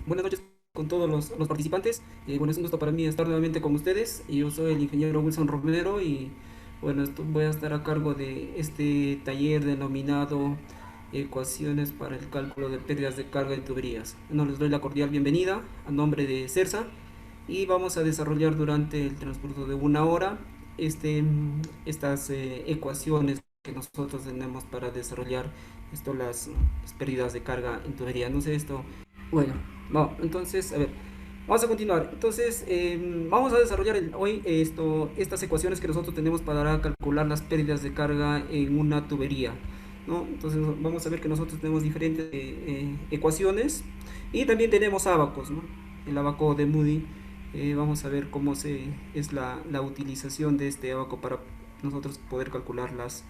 Buenas noches con todos los participantes. Bueno, es un gusto para mí estar nuevamente con ustedes. Yo soy el ingeniero Wilson Romero y bueno, voy a estar a cargo de este taller denominado Ecuaciones para el cálculo de pérdidas de carga en tuberías. Bueno, les doy la cordial bienvenida a nombre de CERSA y vamos a desarrollar durante el transcurso de una hora estas ecuaciones que nosotros tenemos para desarrollar las pérdidas de carga en tubería. No sé esto. Bueno, no, entonces, a ver, vamos a continuar. Entonces, vamos a desarrollar hoy estas ecuaciones que nosotros tenemos para calcular las pérdidas de carga en una tubería, ¿no? Entonces, vamos a ver que nosotros tenemos diferentes ecuaciones y también tenemos ábacos, ¿no? El abaco de Moody. Vamos a ver cómo es la utilización de este abaco para nosotros poder calcular las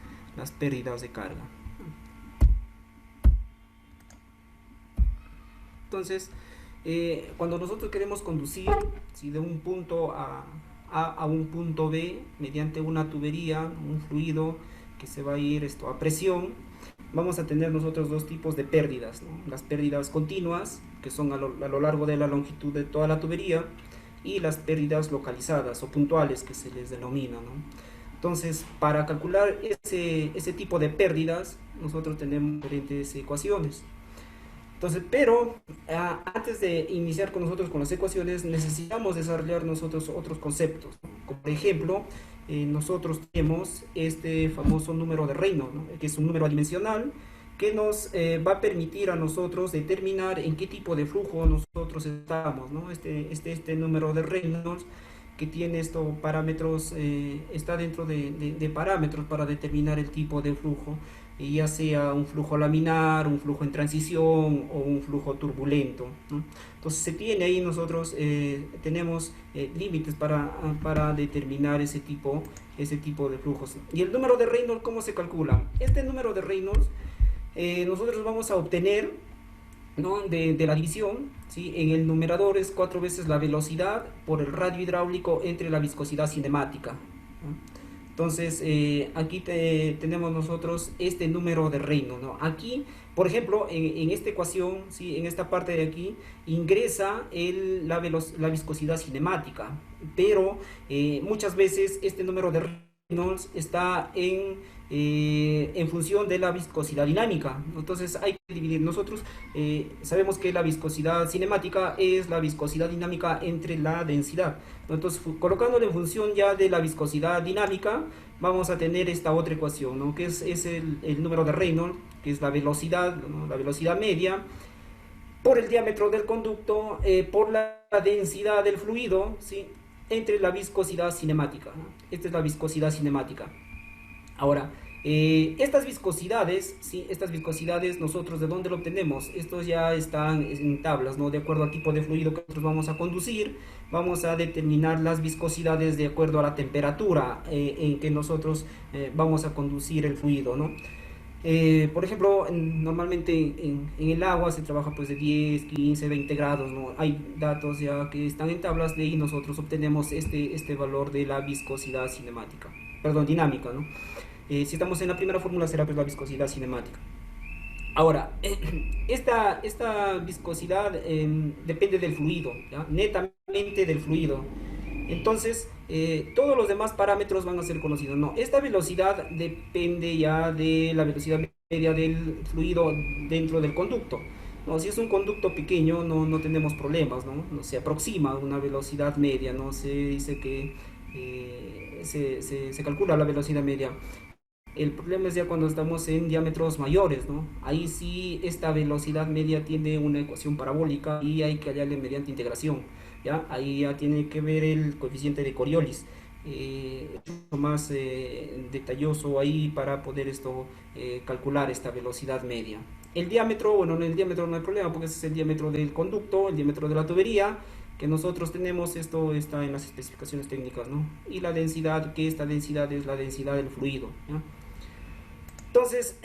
pérdidas de carga. Entonces, cuando nosotros queremos conducir, si de un punto a un punto B mediante una tubería, un fluido que se va a ir a presión, vamos a tener nosotros dos tipos de pérdidas, ¿no? Las pérdidas continuas, que son a lo largo de la longitud de toda la tubería, y las pérdidas localizadas o puntuales, que se les denomina, ¿no? Entonces, para calcular ese tipo de pérdidas, nosotros tenemos diferentes ecuaciones. Entonces, pero antes de iniciar con nosotros con las ecuaciones, necesitamos desarrollar nosotros otros conceptos, ¿no? Como por ejemplo, nosotros tenemos este famoso número de Reynolds, ¿no? Que es un número adimensional que nos va a permitir a nosotros determinar en qué tipo de flujo nosotros estamos, ¿no? Este número de Reynolds que tiene estos parámetros, está dentro de parámetros para determinar el tipo de flujo, ya sea un flujo laminar, un flujo en transición o un flujo turbulento, ¿no? Entonces se tiene ahí nosotros, tenemos límites para determinar ese tipo de flujos. ¿Y el número de Reynolds cómo se calcula? Este número de Reynolds nosotros vamos a obtener, ¿no? de la división, ¿sí? En el numerador es 4 veces la velocidad por el radio hidráulico entre la viscosidad cinemática, ¿no? Entonces, aquí tenemos nosotros este número de Reynolds, ¿no? Aquí, por ejemplo, en esta ecuación, ¿sí? En esta parte de aquí, ingresa la viscosidad cinemática, pero muchas veces este número de Reynolds está en función de la viscosidad dinámica. Entonces hay que dividir. Nosotros sabemos que la viscosidad cinemática es la viscosidad dinámica entre la densidad. Entonces, colocándolo en función ya de la viscosidad dinámica, vamos a tener esta otra ecuación, ¿no? Que es el número de Reynolds, que es la velocidad, ¿no? La velocidad media, por el diámetro del conducto, por la densidad del fluido, ¿sí? Entre la viscosidad cinemática, ¿no? Esta es la viscosidad cinemática. Ahora, estas viscosidades, ¿sí? Estas viscosidades, nosotros de dónde lo obtenemos. Estos ya están en tablas, ¿no? De acuerdo al tipo de fluido que nosotros vamos a conducir, vamos a determinar las viscosidades de acuerdo a la temperatura en que nosotros vamos a conducir el fluido, ¿no? Por ejemplo, normalmente en el agua se trabaja pues de 10, 15, 20 grados, ¿no? Hay datos ya que están en tablas, de ahí nosotros obtenemos este valor de la viscosidad cinemática, perdón, dinámica, ¿no? Si estamos en la primera fórmula será pues la viscosidad cinemática. Ahora, esta viscosidad depende del fluido, ¿ya? Netamente del fluido. Entonces, todos los demás parámetros van a ser conocidos. No, esta velocidad depende ya de la velocidad media del fluido dentro del conducto. No, si es un conducto pequeño, no tenemos problemas, ¿no? No se aproxima a una velocidad media, no se dice que se calcula la velocidad media. El problema es ya cuando estamos en diámetros mayores, ¿no? Ahí sí esta velocidad media tiene una ecuación parabólica y hay que hallarle mediante integración, ¿ya? Ahí ya tiene que ver el coeficiente de Coriolis, mucho más detalloso ahí para poder calcular esta velocidad media. El diámetro, bueno, en el diámetro no hay problema porque ese es el diámetro del conducto, el diámetro de la tubería que nosotros tenemos, esto está en las especificaciones técnicas, ¿no? Y la densidad, que esta densidad es la densidad del fluido, ¿ya? Entonces,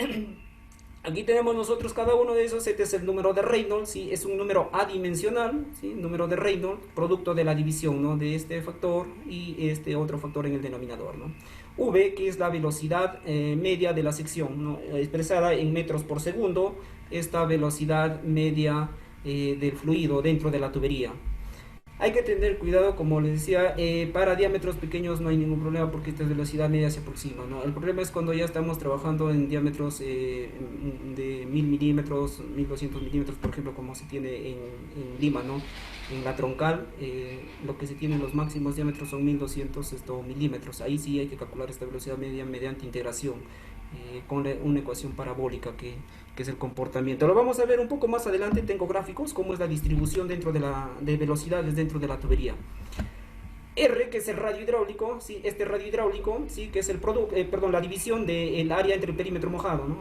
aquí tenemos nosotros cada uno de esos. Este es el número de Reynolds, ¿sí? Es un número adimensional, ¿sí? Número de Reynolds, producto de la división, ¿no? De este factor y este otro factor en el denominador, ¿no? V, que es la velocidad media de la sección, ¿no? Expresada en metros por segundo. Esta velocidad media del fluido dentro de la tubería. Hay que tener cuidado, como les decía, para diámetros pequeños no hay ningún problema porque esta velocidad media se aproxima, ¿no? El problema es cuando ya estamos trabajando en diámetros de 1000 milímetros, 1200 milímetros, por ejemplo, como se tiene en Lima, ¿no? En la troncal, lo que se tiene en los máximos diámetros son 1200 milímetros. Ahí sí hay que calcular esta velocidad media mediante integración con una ecuación parabólica que es el comportamiento. Lo vamos a ver un poco más adelante. Tengo gráficos, cómo es la distribución dentro de velocidades dentro de la tubería. R, que es el radio hidráulico, ¿sí? Este radio hidráulico, ¿sí? Que es el la división del área entre el perímetro mojado, ¿no?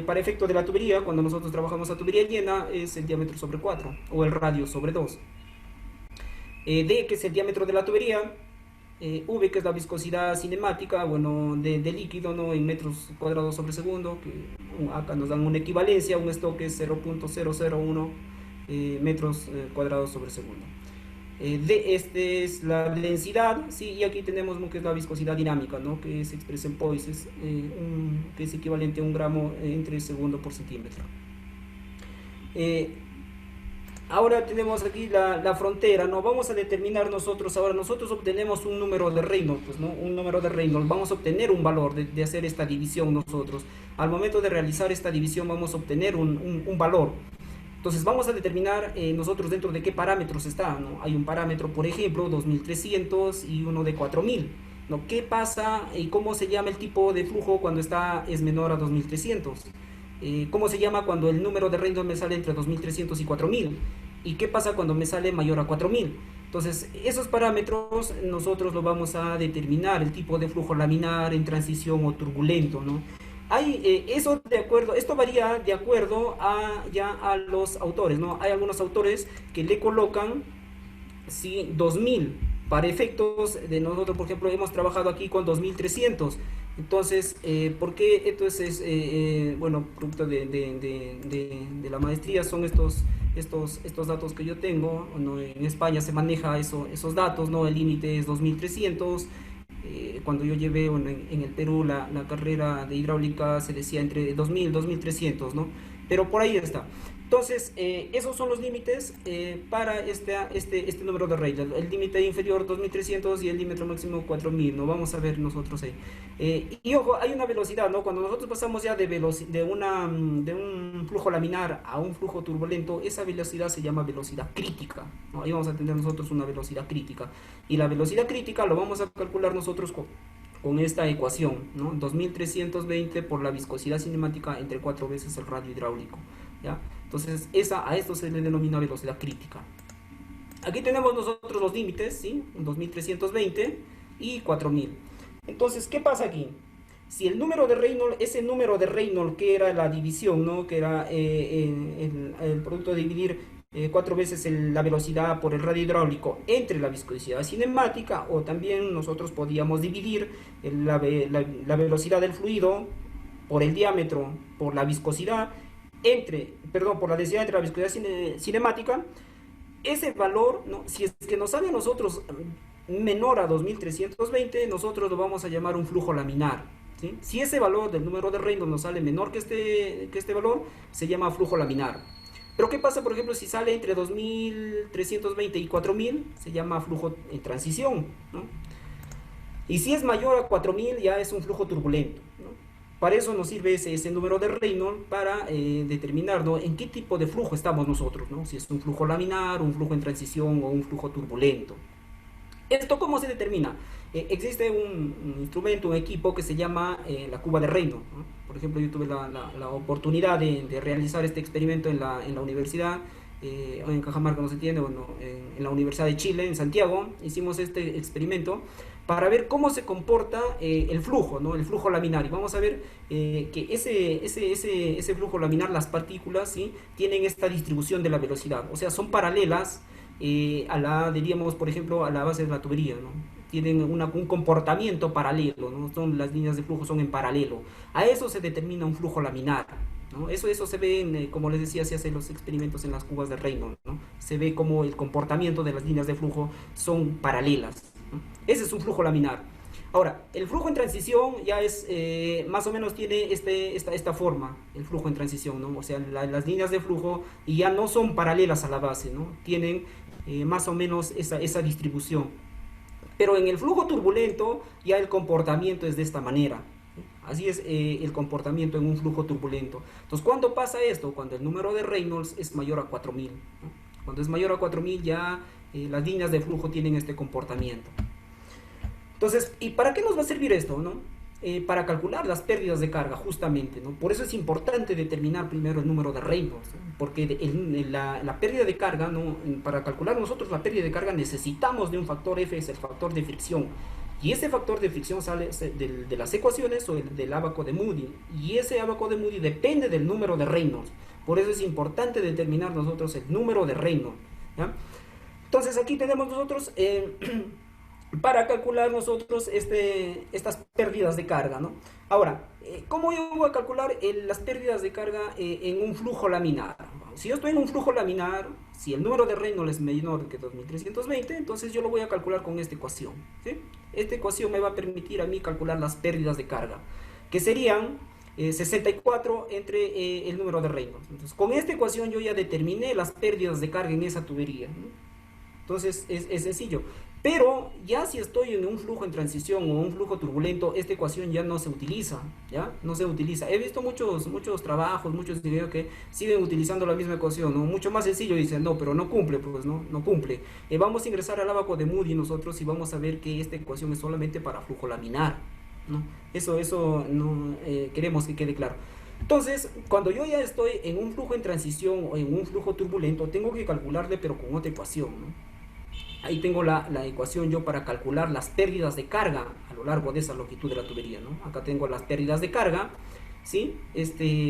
Para efecto de la tubería, cuando nosotros trabajamos a tubería llena, es el diámetro sobre 4, o el radio sobre 2. D, que es el diámetro de la tubería. V, que es la viscosidad cinemática, bueno, de líquido, ¿no? En metros cuadrados sobre segundo, que acá nos dan una equivalencia, un stock es 0.001 metros cuadrados sobre segundo. Este es la densidad, ¿sí? Y aquí tenemos lo que es la viscosidad dinámica, ¿no? Que se expresa en poises, que es equivalente a 1 gramo entre segundo por centímetro. Ahora tenemos aquí la frontera, ¿no? Vamos a determinar nosotros obtenemos un número de Reynolds, pues, ¿no? Un número de Reynolds, vamos a obtener un valor de hacer esta división nosotros. Al momento de realizar esta división vamos a obtener un valor. Entonces vamos a determinar nosotros dentro de qué parámetros está, ¿no? Hay un parámetro, por ejemplo, 2300 y uno de 4000, ¿no? ¿Qué pasa y cómo se llama el tipo de flujo cuando es menor a 2300? ¿Cómo se llama cuando el número de Reynolds me sale entre 2300 y 4000? ¿Y qué pasa cuando me sale mayor a 4000? Entonces, esos parámetros nosotros lo vamos a determinar, el tipo de flujo laminar, en transición o turbulento, ¿no? Esto varía de acuerdo a los autores, ¿no? Hay algunos autores que le colocan, sí, 2000. Para efectos de nosotros, por ejemplo, hemos trabajado aquí con 2300. Entonces, ¿por qué? Entonces, bueno, producto de la maestría son estos datos que yo tengo, ¿no? En España se maneja esos datos, ¿no? El límite es 2300. Cuando yo llevé en el Perú la carrera de hidráulica se decía entre 2000 y 2300, ¿no? Pero por ahí está. Entonces, esos son los límites para este número de Reynolds. El límite inferior 2300 y el límite máximo 4000, ¿no? Vamos a ver nosotros ahí. Y ojo, hay una velocidad, ¿no? Cuando nosotros pasamos ya de un flujo laminar a un flujo turbulento, esa velocidad se llama velocidad crítica, ¿no? Ahí vamos a tener nosotros una velocidad crítica. Y la velocidad crítica lo vamos a calcular nosotros con esta ecuación, ¿no? 2320 por la viscosidad cinemática entre 4 veces el radio hidráulico, ¿ya? Entonces, a esto se le denomina velocidad crítica. Aquí tenemos nosotros los límites, ¿sí? 2320 y 4000. Entonces, ¿qué pasa aquí? Si el número de Reynolds, ese número de Reynolds que era la división, ¿no? Que era el producto de dividir 4 veces la velocidad por el radio hidráulico entre la viscosidad cinemática, o también nosotros podíamos dividir la velocidad del fluido por el diámetro, por la viscosidad, por la densidad entre la viscosidad cinemática. Ese valor, ¿no? Si es que nos sale a nosotros menor a 2320, nosotros lo vamos a llamar un flujo laminar, ¿sí? Si ese valor del número de Reynolds nos sale menor que este valor, se llama flujo laminar. Pero ¿qué pasa, por ejemplo, si sale entre 2320 y 4000? Se llama flujo en transición, ¿no? Y si es mayor a 4000 ya es un flujo turbulento, ¿no? Para eso nos sirve ese número de Reynolds para determinar, ¿no? En qué tipo de flujo estamos nosotros, ¿no? Si es un flujo laminar, un flujo en transición o un flujo turbulento. ¿Esto cómo se determina? Existe un instrumento, un equipo que se llama la cuba de Reynolds, ¿no? Por ejemplo, yo tuve la oportunidad de realizar este experimento en la universidad, en Cajamarca no se entiende, bueno, en la Universidad de Chile, en Santiago, hicimos este experimento para ver cómo se comporta el flujo, ¿no? El flujo laminar. Y vamos a ver que ese flujo laminar, las partículas, ¿sí? Tienen esta distribución de la velocidad, o sea, son paralelas diríamos, por ejemplo, a la base de la tubería, ¿no? Tienen un comportamiento paralelo, ¿no? Las líneas de flujo son en paralelo. A eso se determina un flujo laminar, ¿no? Eso se ve, como les decía, se hacen los experimentos en las cubas de Reynolds, ¿no? Se ve como el comportamiento de las líneas de flujo son paralelas, ¿no? Ese es un flujo laminar. Ahora, el flujo en transición ya es, más o menos tiene esta forma, el flujo en transición, ¿no? O sea, las líneas de flujo ya no son paralelas a la base, ¿no? Tienen más o menos esa distribución. Pero en el flujo turbulento ya el comportamiento es de esta manera. Así es el comportamiento en un flujo turbulento. Entonces, ¿cuándo pasa esto? Cuando el número de Reynolds es mayor a 4000, ¿no? Cuando es mayor a 4000 ya las líneas de flujo tienen este comportamiento. Entonces, ¿y para qué nos va a servir esto, no? Para calcular las pérdidas de carga, justamente, ¿no? Por eso es importante determinar primero el número de Reynolds, ¿no? Porque la pérdida de carga, ¿no? Para calcular nosotros la pérdida de carga necesitamos de un factor F, es el factor de fricción. Y ese factor de fricción sale de las ecuaciones o del ábaco de Moody. Y ese ábaco de Moody depende del número de Reynolds. Por eso es importante determinar nosotros el número de Reynolds, ¿ya? Entonces aquí tenemos nosotros... para calcular nosotros estas pérdidas de carga, ¿no? Ahora, ¿cómo yo voy a calcular las pérdidas de carga en un flujo laminar? Si yo estoy en un flujo laminar, si el número de Reynolds es menor que 2320, entonces yo lo voy a calcular con esta ecuación, ¿sí? Esta ecuación me va a permitir a mí calcular las pérdidas de carga, que serían 64 entre el número de Reynolds. Entonces, con esta ecuación yo ya determiné las pérdidas de carga en esa tubería, ¿no? Entonces es sencillo. Pero ya si estoy en un flujo en transición o un flujo turbulento, esta ecuación ya no se utiliza, ¿ya? No se utiliza. He visto muchos trabajos, muchos videos que siguen utilizando la misma ecuación, ¿no? Mucho más sencillo, dicen, no, pero no cumple, pues no cumple. Vamos a ingresar al ábaco de Moody nosotros y vamos a ver que esta ecuación es solamente para flujo laminar, ¿no? Eso no queremos que quede claro. Entonces, cuando yo ya estoy en un flujo en transición o en un flujo turbulento, tengo que calcularle pero con otra ecuación, ¿no? Ahí tengo la ecuación yo para calcular las pérdidas de carga a lo largo de esa longitud de la tubería, ¿no? Acá tengo las pérdidas de carga, ¿sí?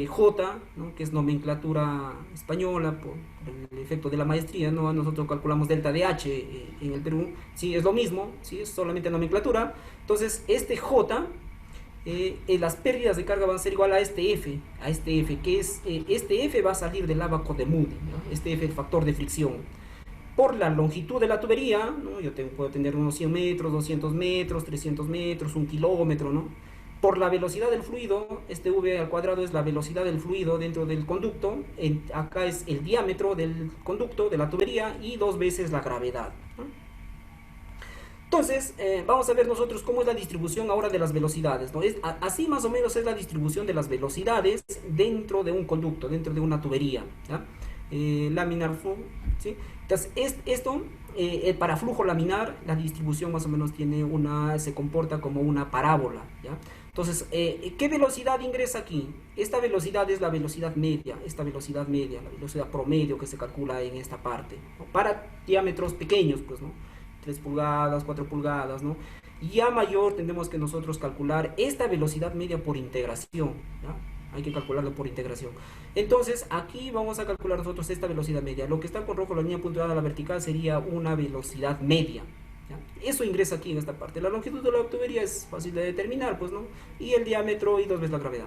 J, ¿no? Que es nomenclatura española por el efecto de la maestría, ¿no? Nosotros calculamos delta de H en el Perú, ¿sí? Es lo mismo, ¿sí? Es solamente nomenclatura. Entonces, J, las pérdidas de carga van a ser igual a este F, que es, este F va a salir del ábaco de Moody, ¿no? Este F es el factor de fricción. Por la longitud de la tubería, ¿no? Yo puedo tener unos 100 metros, 200 metros, 300 metros, 1 kilómetro, ¿no? Por la velocidad del fluido, este V al cuadrado es la velocidad del fluido dentro del conducto, acá es el diámetro del conducto, de la tubería, y 2 veces la gravedad, ¿no? Entonces, vamos a ver nosotros cómo es la distribución ahora de las velocidades, ¿no? Así más o menos es la distribución de las velocidades dentro de un conducto, dentro de una tubería, ¿ya? Laminar flow, ¿sí? Entonces, esto para flujo laminar, la distribución más o menos se comporta como una parábola, ¿ya? Entonces, ¿qué velocidad ingresa aquí? Esta velocidad es la velocidad media, la velocidad promedio que se calcula en esta parte, ¿no? Para diámetros pequeños, pues, ¿no? 3 pulgadas, 4 pulgadas, ¿no? Ya mayor tendremos que nosotros calcular esta velocidad media por integración, ¿ya? Hay que calcularlo por integración. Entonces, aquí vamos a calcular nosotros esta velocidad media. Lo que está con rojo, la línea punteada a la vertical, sería una velocidad media, ¿ya? Eso ingresa aquí en esta parte. La longitud de la tubería es fácil de determinar, pues, ¿no? Y el diámetro y 2 veces la gravedad.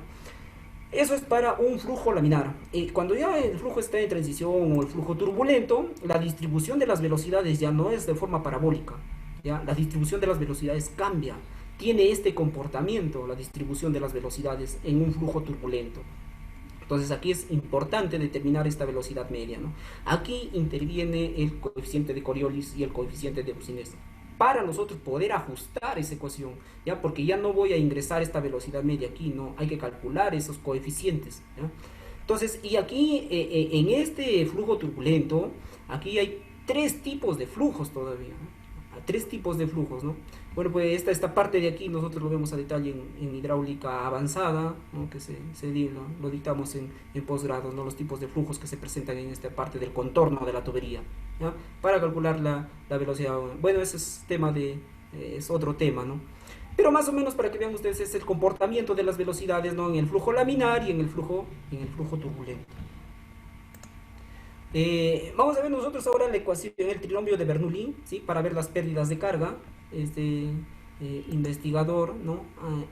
Eso es para un flujo laminar. Cuando ya el flujo está en transición o el flujo turbulento, la distribución de las velocidades ya no es de forma parabólica, ¿ya? La distribución de las velocidades cambia. Tiene este comportamiento, la distribución de las velocidades en un flujo turbulento. Entonces aquí es importante determinar esta velocidad media, ¿no? Aquí interviene el coeficiente de Coriolis y el coeficiente de Boussinesq para nosotros poder ajustar esa ecuación, ¿ya? Porque ya no voy a ingresar esta velocidad media aquí, ¿no? Hay que calcular esos coeficientes, ¿ya? Entonces, y aquí en este flujo turbulento, aquí hay 3 tipos de flujos todavía, ¿no? 3 tipos de flujos, ¿no? Bueno, pues esta parte de aquí nosotros lo vemos a detalle en hidráulica avanzada, ¿no? Que lo dictamos en posgrado, ¿no? Los tipos de flujos que se presentan en esta parte del contorno de la tubería, ¿ya? Para calcular la velocidad. Bueno, ese es otro tema, ¿no? Pero más o menos para que vean ustedes es el comportamiento de las velocidades, ¿no? En el flujo laminar y en el flujo turbulento. Vamos a ver nosotros ahora la ecuación, el trinomio de Bernoulli, ¿sí? Para ver las pérdidas de carga. Investigador, ¿no?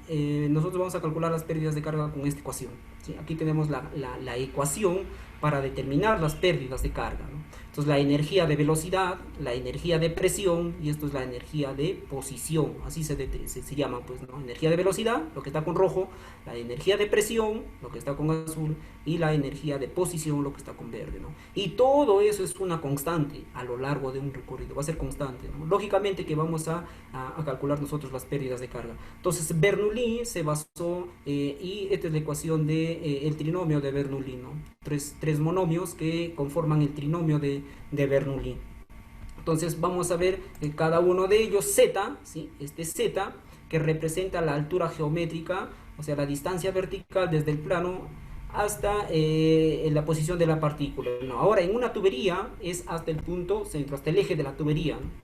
Nosotros vamos a calcular las pérdidas de carga con esta ecuación, ¿sí? Aquí tenemos la ecuación para determinar las pérdidas de carga, ¿no? Entonces la energía de velocidad, la energía de presión y esto es la energía de posición, así se llama, pues, ¿no? Energía de velocidad, lo que está con rojo, la energía de presión, lo que está con azul, y la energía de posición, lo que está con verde, ¿no? Y todo eso es una constante a lo largo de un recorrido, va a ser constante, ¿no? Lógicamente que vamos a calcular nosotros las pérdidas de carga. Entonces Bernoulli se basó, y esta es la ecuación de el trinomio de Bernoulli, ¿no? Tres monomios que conforman el trinomio de Bernoulli. Entonces vamos a ver cada uno de ellos, z, ¿sí? Este z que representa la altura geométrica, o sea, la distancia vertical desde el plano hasta la posición de la partícula, ¿no? Ahora en una tubería es hasta el punto centro, hasta el eje de la tubería, ¿no?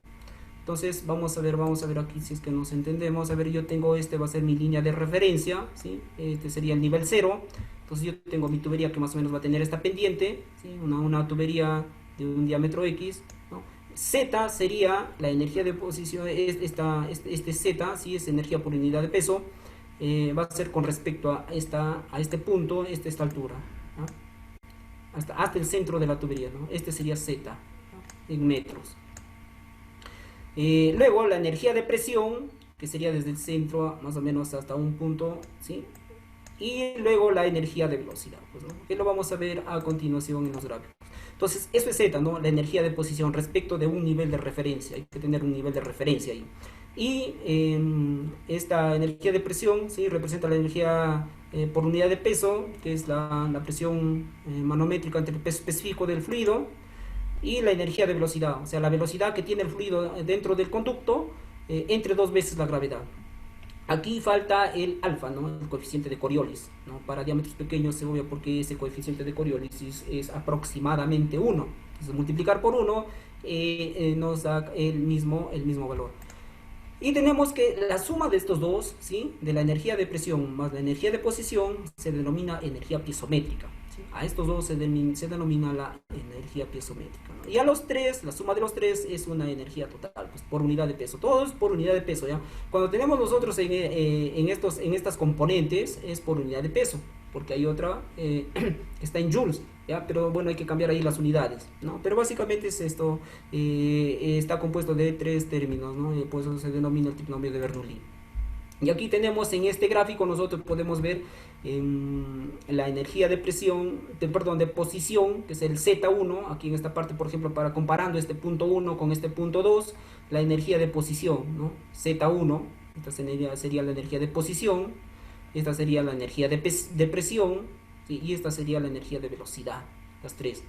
Entonces vamos a ver aquí si es que nos entendemos. A ver, yo tengo va a ser mi línea de referencia, ¿sí? Este sería el nivel 0. Entonces yo tengo mi tubería que más o menos va a tener esta pendiente, ¿sí? Una tubería de un diámetro X, ¿no? Z sería la energía de posición, este Z, ¿sí? Es energía por unidad de peso, va a ser con respecto a este punto, esta altura, ¿no? hasta el centro de la tubería, ¿no? Este sería Z, ¿no? En metros. Luego la energía de presión, que sería desde el centro más o menos hasta un punto, ¿sí? Y luego la energía de velocidad, pues, ¿no? Que lo vamos a ver a continuación en los gráficos. Entonces, eso es Z, ¿no? La energía de posición respecto de un nivel de referencia. Hay que tener un nivel de referencia ahí. Y esta energía de presión, ¿sí? Representa la energía por unidad de peso, que es la presión manométrica entre el peso específico del fluido, y la energía de velocidad, o sea, la velocidad que tiene el fluido dentro del conducto entre 2 veces la gravedad. Aquí falta el alfa, ¿no? El coeficiente de Coriolis, ¿no? Para diámetros pequeños se obvia porque ese coeficiente de Coriolis es aproximadamente 1. Entonces multiplicar por 1 nos da el mismo valor. Y tenemos que la suma de estos dos, ¿sí? De la energía de presión más la energía de posición, se denomina energía piezométrica, ¿sí? A estos dos se denomina la energía piezométrica, ¿no? Y a los tres, la suma de los tres es una energía total, pues, por unidad de peso. Todo es por unidad de peso, ¿ya? Cuando tenemos nosotros en estas componentes, es por unidad de peso, porque hay otra que está en joules, ¿ya? Pero bueno, hay que cambiar ahí las unidades, ¿no? Pero básicamente es esto, está compuesto de tres términos, ¿no? Y por eso se denomina el trinomio de Bernoulli. Y aquí tenemos en este gráfico, nosotros podemos ver la energía de presión, de posición, que es el Z1, aquí en esta parte, por ejemplo, comparando este punto 1 con este punto 2, la energía de posición, ¿no? Z1, esta sería la energía de posición, esta sería la energía de presión, ¿sí? Y esta sería la energía de velocidad, las tres.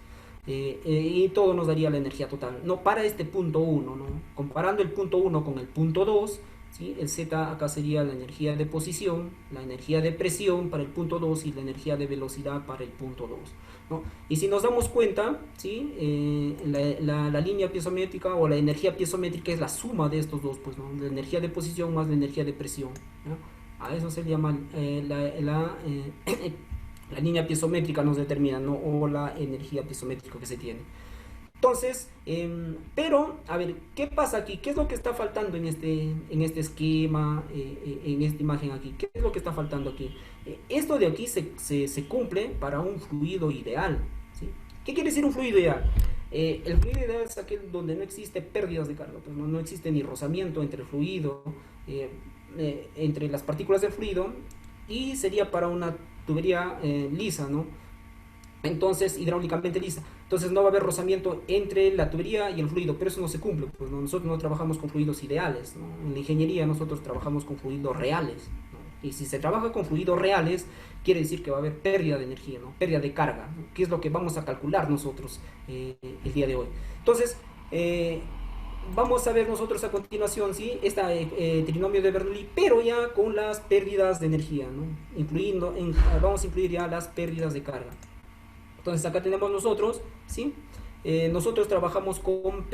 Y todo nos daría la energía total, no para este punto 1, ¿no? Comparando el punto 1 con el punto 2, ¿sí? El Z acá sería la energía de posición, la energía de presión para el punto 2 y la energía de velocidad para el punto 2, ¿no? Y si nos damos cuenta, ¿sí? La línea piezométrica o la energía piezométrica es la suma de estos dos, pues, ¿no? La energía de posición más la energía de presión, ¿no? A eso se llama la línea piezométrica, nos determina, ¿no? O la energía piezométrica que se tiene. Entonces, pero, a ver, ¿qué pasa aquí? ¿Qué es lo que está faltando en este esquema, en esta imagen aquí? ¿Qué es lo que está faltando aquí? Esto de aquí se cumple para un fluido ideal, ¿sí? ¿Qué quiere decir un fluido ideal? El fluido ideal es aquel donde no existe pérdidas de carga, pues no existe ni rozamiento entre el fluido, entre las partículas del fluido, y sería para una tubería lisa, ¿no? Entonces, hidráulicamente lisa. Entonces no va a haber rozamiento entre la tubería y el fluido, pero eso no se cumple, pues, ¿no? Nosotros no trabajamos con fluidos ideales, ¿no? En la ingeniería nosotros trabajamos con fluidos reales, ¿no? Y si se trabaja con fluidos reales, quiere decir que va a haber pérdida de energía, ¿no? Pérdida de carga, ¿no? Que es lo que vamos a calcular nosotros el día de hoy. Entonces, vamos a ver nosotros a continuación, ¿sí? Este trinomio de Bernoulli, pero ya con las pérdidas de energía, ¿no? Vamos a incluir ya las pérdidas de carga. Entonces acá tenemos nosotros, ¿sí? Nosotros trabajamos con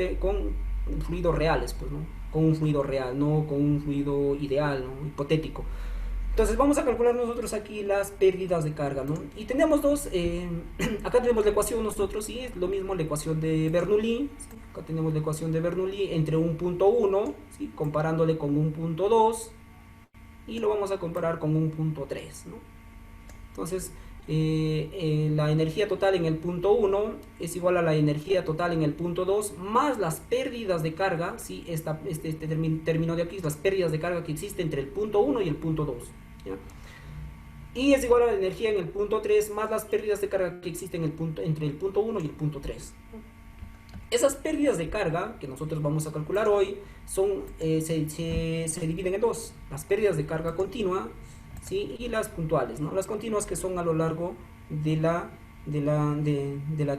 fluidos reales, pues, ¿no? Con un fluido real, no con un fluido ideal, ¿no? Hipotético. Entonces vamos a calcular nosotros aquí las pérdidas de carga, ¿no? Y tenemos dos, acá tenemos la ecuación nosotros, ¿sí? Es lo mismo la ecuación de Bernoulli, ¿sí? Acá tenemos la ecuación de Bernoulli entre un punto 1, ¿sí? Comparándole con un punto 2, y lo vamos a comparar con un punto 3, ¿no? Entonces, la energía total en el punto 1 es igual a la energía total en el punto 2 más las pérdidas de carga, ¿sí? Este término de aquí es las pérdidas de carga que existe entre el punto 1 y el punto 2, ¿ya? Y es igual a la energía en el punto 3 más las pérdidas de carga que existen entre el punto 1 y el punto 3. Esas pérdidas de carga que nosotros vamos a calcular hoy se dividen en dos: las pérdidas de carga continua, ¿sí? Y las puntuales, ¿no? Las continuas, que son a lo largo de la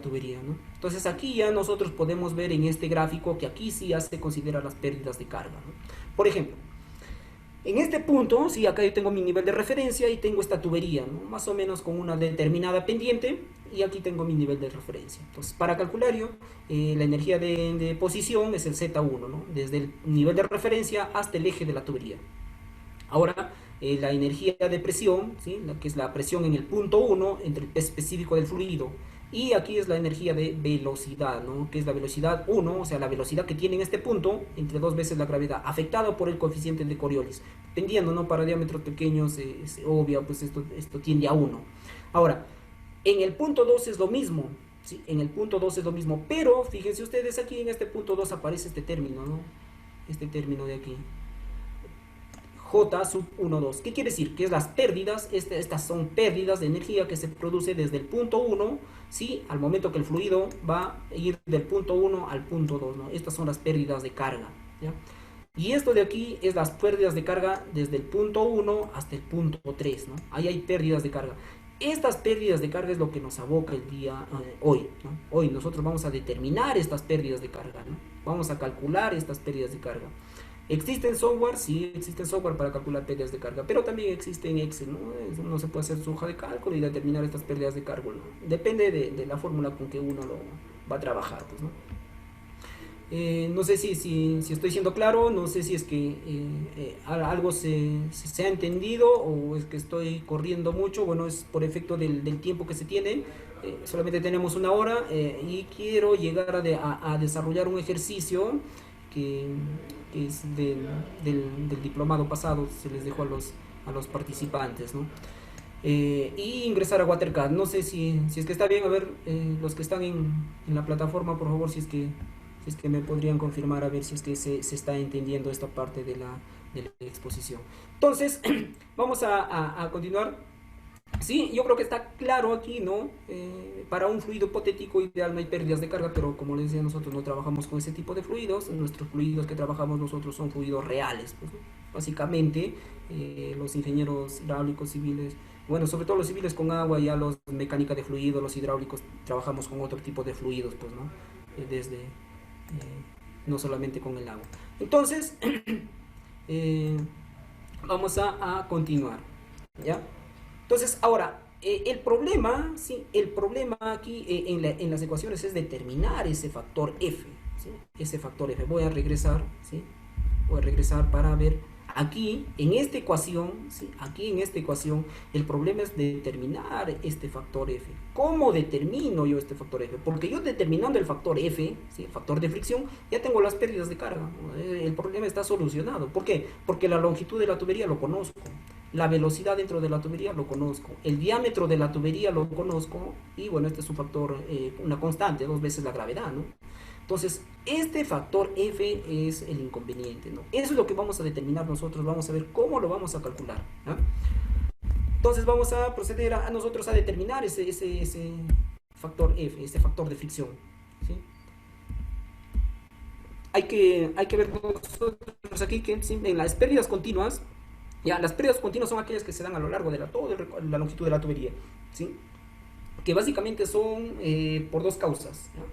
tubería, ¿no? Entonces aquí ya nosotros podemos ver en este gráfico que aquí sí ya se considera las pérdidas de carga, ¿no? Por ejemplo, en este punto, sí, acá yo tengo mi nivel de referencia y tengo esta tubería, ¿no? Más o menos con una determinada pendiente, y aquí tengo mi nivel de referencia. Entonces, para calcular yo, la energía de posición es el Z1, ¿no? Desde el nivel de referencia hasta el eje de la tubería. Ahora, la energía de presión, ¿sí? Que es la presión en el punto 1 entre el peso específico del fluido. Y aquí es la energía de velocidad, ¿no? Que es la velocidad 1, o sea, la velocidad que tiene en este punto, entre 2 veces la gravedad, afectado por el coeficiente de Coriolis. Dependiendo, ¿no? Para diámetros pequeños, es obvio, pues esto tiende a 1. Ahora, en el punto 2 es lo mismo, ¿sí? En el punto 2 es lo mismo, pero fíjense ustedes, aquí en este punto 2 aparece este término, ¿no? Este término de aquí. J sub 1, 2. ¿Qué quiere decir? Que es las pérdidas, estas son pérdidas de energía que se produce desde el punto 1, ¿sí? Al momento que el fluido va a ir del punto 1 al punto 2, ¿no? Estas son las pérdidas de carga, ¿ya? Y esto de aquí es las pérdidas de carga desde el punto 1 hasta el punto 3, ¿no? Ahí hay pérdidas de carga. Estas pérdidas de carga es lo que nos aboca el día hoy, ¿no? Hoy nosotros vamos a determinar estas pérdidas de carga, ¿no? Vamos a calcular estas pérdidas de carga. ¿Existen software? Sí, existen software para calcular pérdidas de carga, pero también existe en Excel, ¿no? Uno se puede hacer su hoja de cálculo y determinar estas pérdidas de carga, ¿no? Depende de la fórmula con que uno lo va a trabajar, pues, ¿no? No sé si estoy siendo claro, no sé si es que algo se ha entendido o es que estoy corriendo mucho. Bueno, es por efecto del tiempo que se tiene. Solamente tenemos una hora y quiero llegar a desarrollar un ejercicio que, que es del diplomado pasado, se les dejó a los participantes, ¿no? Y ingresar a WaterCAD. No sé si es que está bien. A ver, los que están en la plataforma, por favor, si es que me podrían confirmar, a ver si es que se está entendiendo esta parte de la exposición. Entonces, vamos a continuar. Sí, yo creo que está claro aquí, ¿no? Para un fluido hipotético ideal no hay pérdidas de carga, pero como les decía, nosotros no trabajamos con ese tipo de fluidos. Nuestros fluidos que trabajamos nosotros son fluidos reales, pues, ¿no? Básicamente, los ingenieros hidráulicos civiles, bueno, sobre todo los civiles con agua, ya los mecánica de fluidos, los hidráulicos, trabajamos con otro tipo de fluidos, pues, ¿no? No solamente con el agua. Entonces, vamos a continuar, ¿ya? Entonces, ahora, el problema, ¿sí? El problema aquí en las ecuaciones es determinar ese factor F, ¿sí? Ese factor F. Voy a regresar, ¿sí? Voy a regresar para ver. Aquí, en esta ecuación, ¿sí? Aquí en esta ecuación, el problema es determinar este factor F. ¿Cómo determino yo este factor F? Porque yo determinando el factor F, ¿sí? El factor de fricción, ya tengo las pérdidas de carga. El problema está solucionado. ¿Por qué? Porque la longitud de la tubería lo conozco. La velocidad dentro de la tubería lo conozco, el diámetro de la tubería lo conozco, y bueno, este es un factor, una constante, 2 veces la gravedad, ¿no? Entonces, este factor F es el inconveniente, ¿no? Eso es lo que vamos a determinar nosotros, vamos a ver cómo lo vamos a calcular, ¿no? Entonces vamos a proceder a nosotros a determinar ese factor F, ese factor de fricción, ¿sí? Hay que ver nosotros aquí que, ¿sí? En las pérdidas continuas, ya, las pérdidas continuas son aquellas que se dan a lo largo de toda la longitud de la tubería, ¿sí? Que básicamente son por dos causas, ¿no?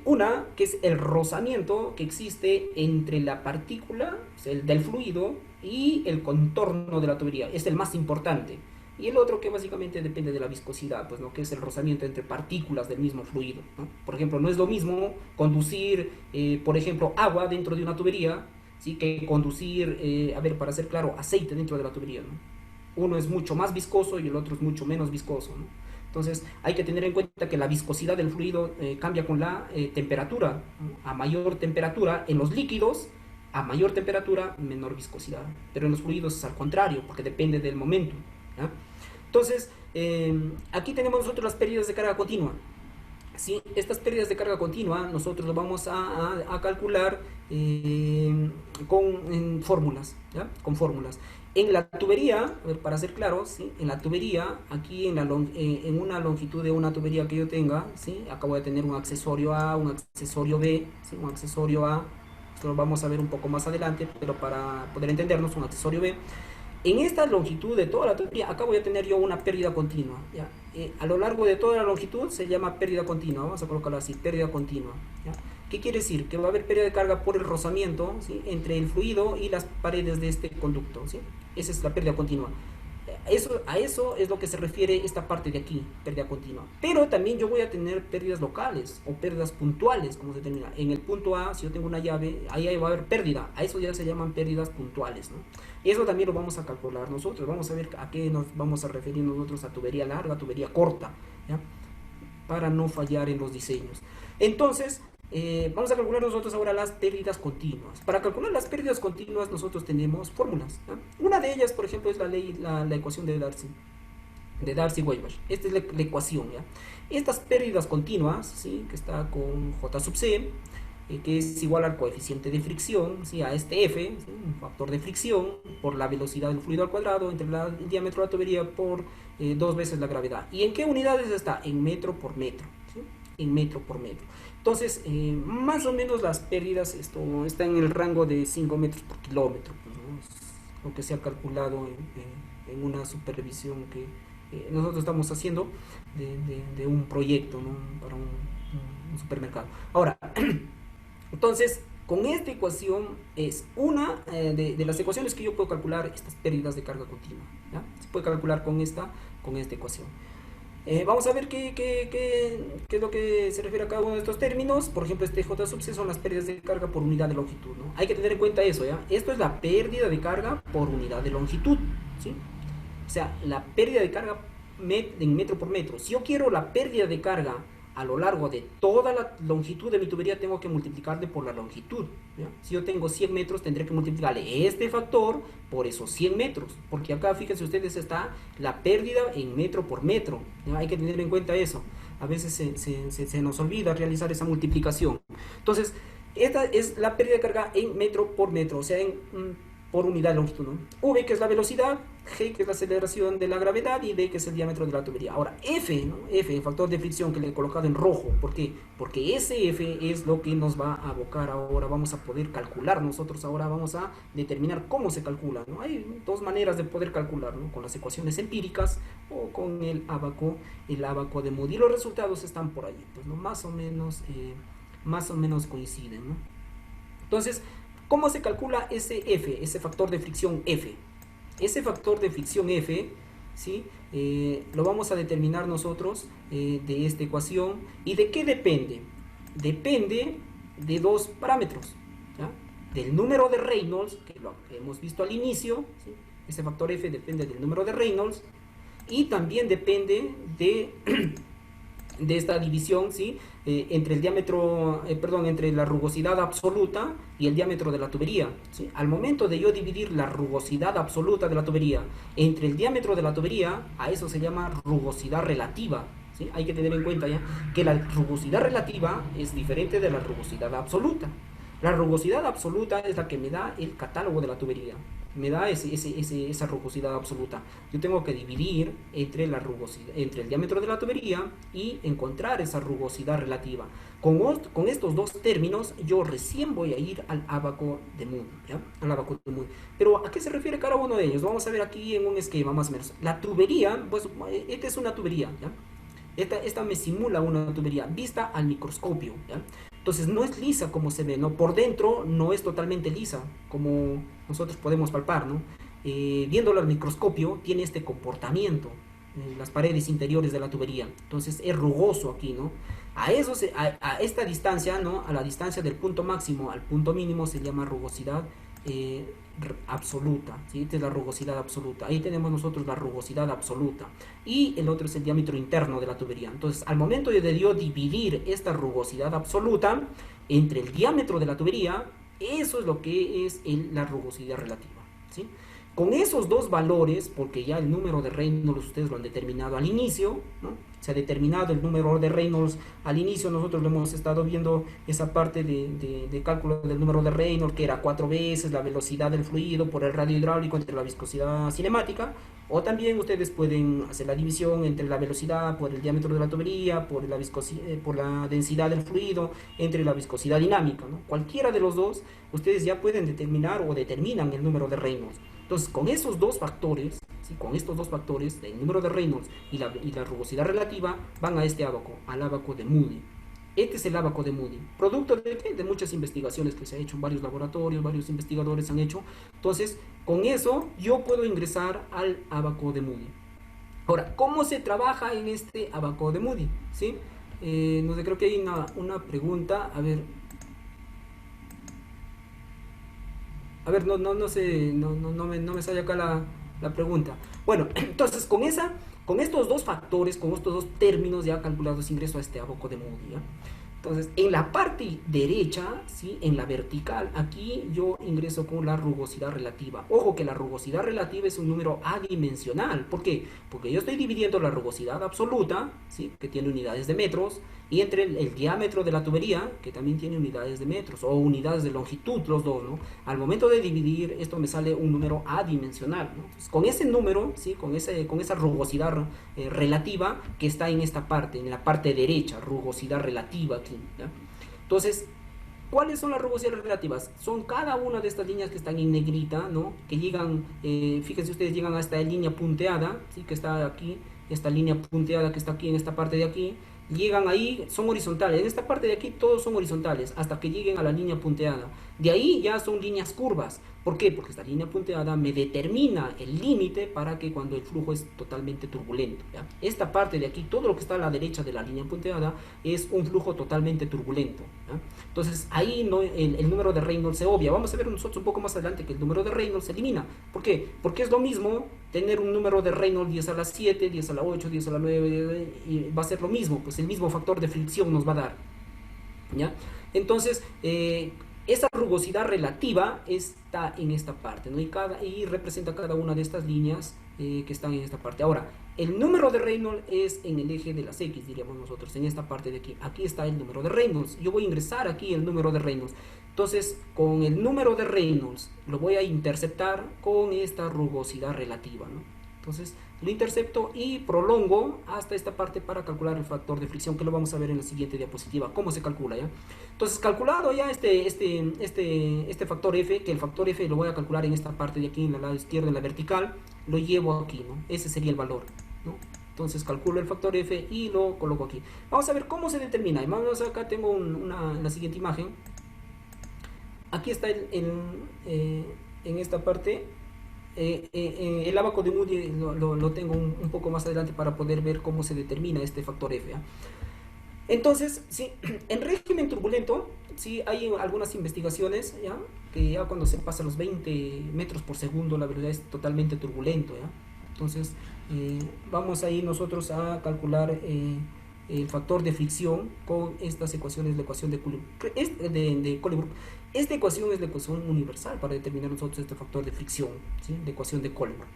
Una, que es el rozamiento que existe entre la partícula, o sea, del fluido, y el contorno de la tubería. Es el más importante. Y el otro, que básicamente depende de la viscosidad, pues, ¿no? Que es el rozamiento entre partículas del mismo fluido, ¿no? Por ejemplo, no es lo mismo conducir, por ejemplo, agua dentro de una tubería, ¿sí? Que conducir, a ver, para ser claro, aceite dentro de la tubería, ¿no? Uno es mucho más viscoso y el otro es mucho menos viscoso, ¿no? Entonces hay que tener en cuenta que la viscosidad del fluido cambia con la temperatura, ¿no? A mayor temperatura en los líquidos, a mayor temperatura, menor viscosidad. Pero en los fluidos es al contrario, porque depende del momento, ¿ya? Entonces, aquí tenemos nosotros las pérdidas de carga continua. ¿Sí? Estas pérdidas de carga continua nosotros lo vamos a calcular con fórmulas, ¿ya? Con fórmulas. En la tubería, a ver, para ser claro, ¿sí? En la tubería, aquí en una longitud de una tubería que yo tenga, ¿sí? Acá voy a tener un accesorio A, un accesorio B, ¿sí? Un accesorio A, esto lo vamos a ver un poco más adelante, pero para poder entendernos, un accesorio B. En esta longitud de toda la tubería, acá voy a tener yo una pérdida continua, ¿ya? A lo largo de toda la longitud se llama pérdida continua, vamos a colocarlo así, pérdida continua, ¿ya? ¿Qué quiere decir? Que va a haber pérdida de carga por el rozamiento, ¿sí? Entre el fluido y las paredes de este conducto, ¿sí? Esa es la pérdida continua. A eso es lo que se refiere esta parte de aquí, pérdida continua. Pero también yo voy a tener pérdidas locales o pérdidas puntuales, como se determina. En el punto A, si yo tengo una llave, ahí va a haber pérdida. A eso ya se llaman pérdidas puntuales, ¿no? Eso también lo vamos a calcular nosotros. Vamos a ver a qué nos vamos a referir nosotros, a tubería larga, tubería corta, ¿ya? Para no fallar en los diseños. Entonces, vamos a calcular nosotros ahora las pérdidas continuas. Para calcular las pérdidas continuas nosotros tenemos fórmulas, ¿no? Una de ellas, por ejemplo, es la ecuación de Darcy-Weisbach. Esta es la ecuación, ¿ya? Estas pérdidas continuas, ¿sí? Que está con J sub C, que es igual al coeficiente de fricción, ¿sí? A este F, ¿sí? Un factor de fricción por la velocidad del fluido al cuadrado entre el diámetro de la tubería por 2 veces la gravedad. ¿Y en qué unidades está? En metro por metro, ¿sí? En metro por metro. Entonces, más o menos las pérdidas están en el rango de 5 metros por kilómetro, pues, ¿no? Es lo que se ha calculado en una supervisión que nosotros estamos haciendo de un proyecto, ¿no? Para un supermercado. Ahora, entonces, con esta ecuación es una de las ecuaciones que yo puedo calcular estas pérdidas de carga continua, ¿ya? Se puede calcular con esta ecuación. Vamos a ver qué es lo que se refiere a cada uno de estos términos. Por ejemplo, este J sub C son las pérdidas de carga por unidad de longitud, ¿no? Hay que tener en cuenta eso, ¿ya? Esto es la pérdida de carga por unidad de longitud, ¿sí? O sea, la pérdida de carga en metro por metro. Si yo quiero la pérdida de carga a lo largo de toda la longitud de mi tubería, tengo que multiplicarle por la longitud, ¿ya? Si yo tengo 100 metros, tendré que multiplicarle este factor por esos 100 metros, porque acá, fíjense ustedes, está la pérdida en metro por metro, ¿ya? Hay que tener en cuenta eso. A veces se nos olvida realizar esa multiplicación. Entonces, esta es la pérdida de carga en metro por metro, o sea, por unidad de longitud, ¿no? V, que es la velocidad, G, que es la aceleración de la gravedad, y D, que es el diámetro de la tubería. Ahora, F, ¿no? F, el factor de fricción que le he colocado en rojo. ¿Por qué? Porque ese F es lo que nos va a abocar ahora. Vamos a poder calcular nosotros ahora, vamos a determinar cómo se calcula, ¿no? Hay dos maneras de poder calcular, ¿no? Con las ecuaciones empíricas o con el ábaco de Moody. Y los resultados están por ahí, pues, ¿no? Más o menos coinciden, ¿no? Entonces, ¿cómo se calcula ese F, ese factor de fricción F? Ese factor de fricción F, ¿sí? Lo vamos a determinar nosotros de esta ecuación. ¿Y de qué depende? Depende de dos parámetros, ¿ya? Del número de Reynolds, que lo hemos visto al inicio, ¿sí? Ese factor F depende del número de Reynolds, y también depende de esta división, ¿sí? Entre el diámetro, entre la rugosidad absoluta y el diámetro de la tubería, ¿sí? Al momento de yo dividir la rugosidad absoluta de la tubería entre el diámetro de la tubería, a eso se llama rugosidad relativa, ¿sí? Hay que tener en cuenta ya que la rugosidad relativa es diferente de la rugosidad absoluta. La rugosidad absoluta es la que me da el catálogo de la tubería, me da esa rugosidad absoluta. Yo tengo que dividir entre el diámetro de la tubería y encontrar esa rugosidad relativa. Con estos dos términos yo recién voy a ir al ábaco de Moody, ¿ya? Al ábaco de Moody. Pero ¿a qué se refiere cada uno de ellos? Vamos a ver aquí en un esquema más o menos. La tubería, pues esta es una tubería, ¿ya? Esta me simula una tubería vista al microscopio, ¿ya? Entonces no es lisa como se ve, ¿no? Por dentro no es totalmente lisa, como nosotros podemos palpar, ¿no? Viéndolo al microscopio, tiene este comportamiento en las paredes interiores de la tubería. Entonces es rugoso aquí, ¿no? A esta distancia, ¿no? A la distancia del punto máximo al punto mínimo se llama rugosidad absoluta, ¿sí? Esta es la rugosidad absoluta. Ahí tenemos nosotros la rugosidad absoluta. Y el otro es el diámetro interno de la tubería. Entonces, al momento de yo dividir esta rugosidad absoluta entre el diámetro de la tubería, eso es lo que es la rugosidad relativa, ¿sí? con esos dos valores, porque ya el número de Reynolds ustedes lo han determinado al inicio, ¿no? Se ha determinado el número de Reynolds al inicio, nosotros lo hemos estado viendo esa parte de cálculo del número de Reynolds, que era 4 veces la velocidad del fluido por el radio hidráulico entre la viscosidad cinemática, o también ustedes pueden hacer la división entre la velocidad por el diámetro de la tubería, por la densidad del fluido, entre la viscosidad dinámica, ¿no? Cualquiera de los dos, ustedes ya pueden determinar o determinan el número de Reynolds. Entonces, con esos dos factores, ¿sí? Con estos dos factores, el número de Reynolds y la rugosidad relativa, van a este ábaco, al ábaco de Moody. Este es el ábaco de Moody, producto de muchas investigaciones que se ha hecho en varios laboratorios, varios investigadores han hecho. Entonces, con eso yo puedo ingresar al ábaco de Moody. Ahora, ¿cómo se trabaja en este ábaco de Moody? ¿Sí? No sé, creo que hay una pregunta. A ver, no sé, no me sale acá la pregunta. Bueno, entonces con estos dos factores, con estos dos términos ya calculados, ingreso a este ábaco de Moody, ¿ya? Entonces, en la parte derecha, ¿sí? En la vertical, aquí yo ingreso con la rugosidad relativa. Ojo que la rugosidad relativa es un número adimensional. ¿Por qué? Porque yo estoy dividiendo la rugosidad absoluta, ¿sí? Que tiene unidades de metros, y entre el diámetro de la tubería, que también tiene unidades de metros, o unidades de longitud, los dos, ¿no? Al momento de dividir, esto me sale un número adimensional, ¿no? Entonces, con ese número, ¿sí? Con esa rugosidad relativa que está en esta parte, en la parte derecha, rugosidad relativa aquí, ¿ya? Entonces, ¿cuáles son las rugosidades relativas? Son cada una de estas líneas que están en negrita, ¿no? Que llegan, fíjense ustedes, llegan a esta línea punteada, ¿sí? Que está aquí, esta línea punteada que está aquí en esta parte de aquí, llegan ahí, son horizontales, en esta parte de aquí todos son horizontales, hasta que lleguen a la línea punteada. De ahí ya son líneas curvas. ¿Por qué? Porque esta línea punteada me determina el límite para que cuando el flujo es totalmente turbulento, ¿ya? Esta parte de aquí, todo lo que está a la derecha de la línea punteada, es un flujo totalmente turbulento, ¿ya? Entonces ahí no, el número de Reynolds se obvia. Vamos a ver nosotros un poco más adelante que el número de Reynolds se elimina. ¿Por qué? Porque es lo mismo tener un número de Reynolds 10 a la 7, 10 a la 8, 10 a la 9, y va a ser lo mismo, pues el mismo factor de fricción nos va a dar, ¿ya? Entonces, esa rugosidad relativa está en esta parte, ¿no? Y representa cada una de estas líneas que están en esta parte. Ahora, el número de Reynolds es en el eje de las X, diríamos nosotros, en esta parte de aquí. Aquí está el número de Reynolds. Yo voy a ingresar aquí el número de Reynolds. Entonces, con el número de Reynolds lo voy a interceptar con esta rugosidad relativa, ¿no? Entonces, lo intercepto y prolongo hasta esta parte para calcular el factor de fricción, que lo vamos a ver en la siguiente diapositiva, cómo se calcula, ¿ya? Entonces, calculado ya este factor F, que el factor F lo voy a calcular en esta parte de aquí, en el lado izquierdo, en la vertical, lo llevo aquí, ¿no? Ese sería el valor, ¿no? Entonces, calculo el factor F y lo coloco aquí. Vamos a ver cómo se determina. Vamos acá, tengo la siguiente imagen. Aquí está en esta parte. El ábaco de Moody lo tengo un poco más adelante para poder ver cómo se determina este factor F, ¿eh? Entonces, sí, en régimen turbulento, sí hay algunas investigaciones, ¿ya? Que ya cuando se pasa los 20 metros por segundo la velocidad es totalmente turbulento, ¿ya? Entonces, vamos a ir nosotros a calcular el factor de fricción con estas ecuaciones, la ecuación de Colebrook. Esta ecuación es la ecuación universal para determinar nosotros este factor de fricción, ¿sí? La ecuación de Colebrook,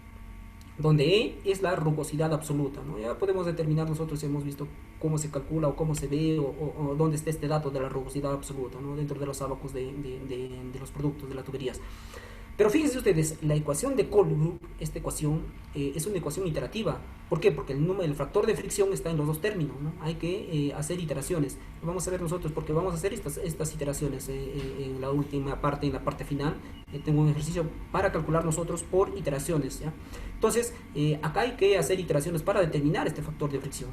donde E es la rugosidad absoluta, ¿no? Ya podemos determinar nosotros si hemos visto cómo se calcula o cómo se ve o dónde está este dato de la rugosidad absoluta, ¿no? Dentro de los ábacos de los productos de las tuberías. Pero fíjense ustedes, la ecuación de Colebrook, esta ecuación es una ecuación iterativa. ¿Por qué? Porque el factor de fricción está en los dos términos, ¿no? Hay que hacer iteraciones. Vamos a ver nosotros, porque vamos a hacer estas iteraciones en la última parte, en la parte final. Tengo un ejercicio para calcular nosotros por iteraciones, ¿ya? Entonces, acá hay que hacer iteraciones para determinar este factor de fricción,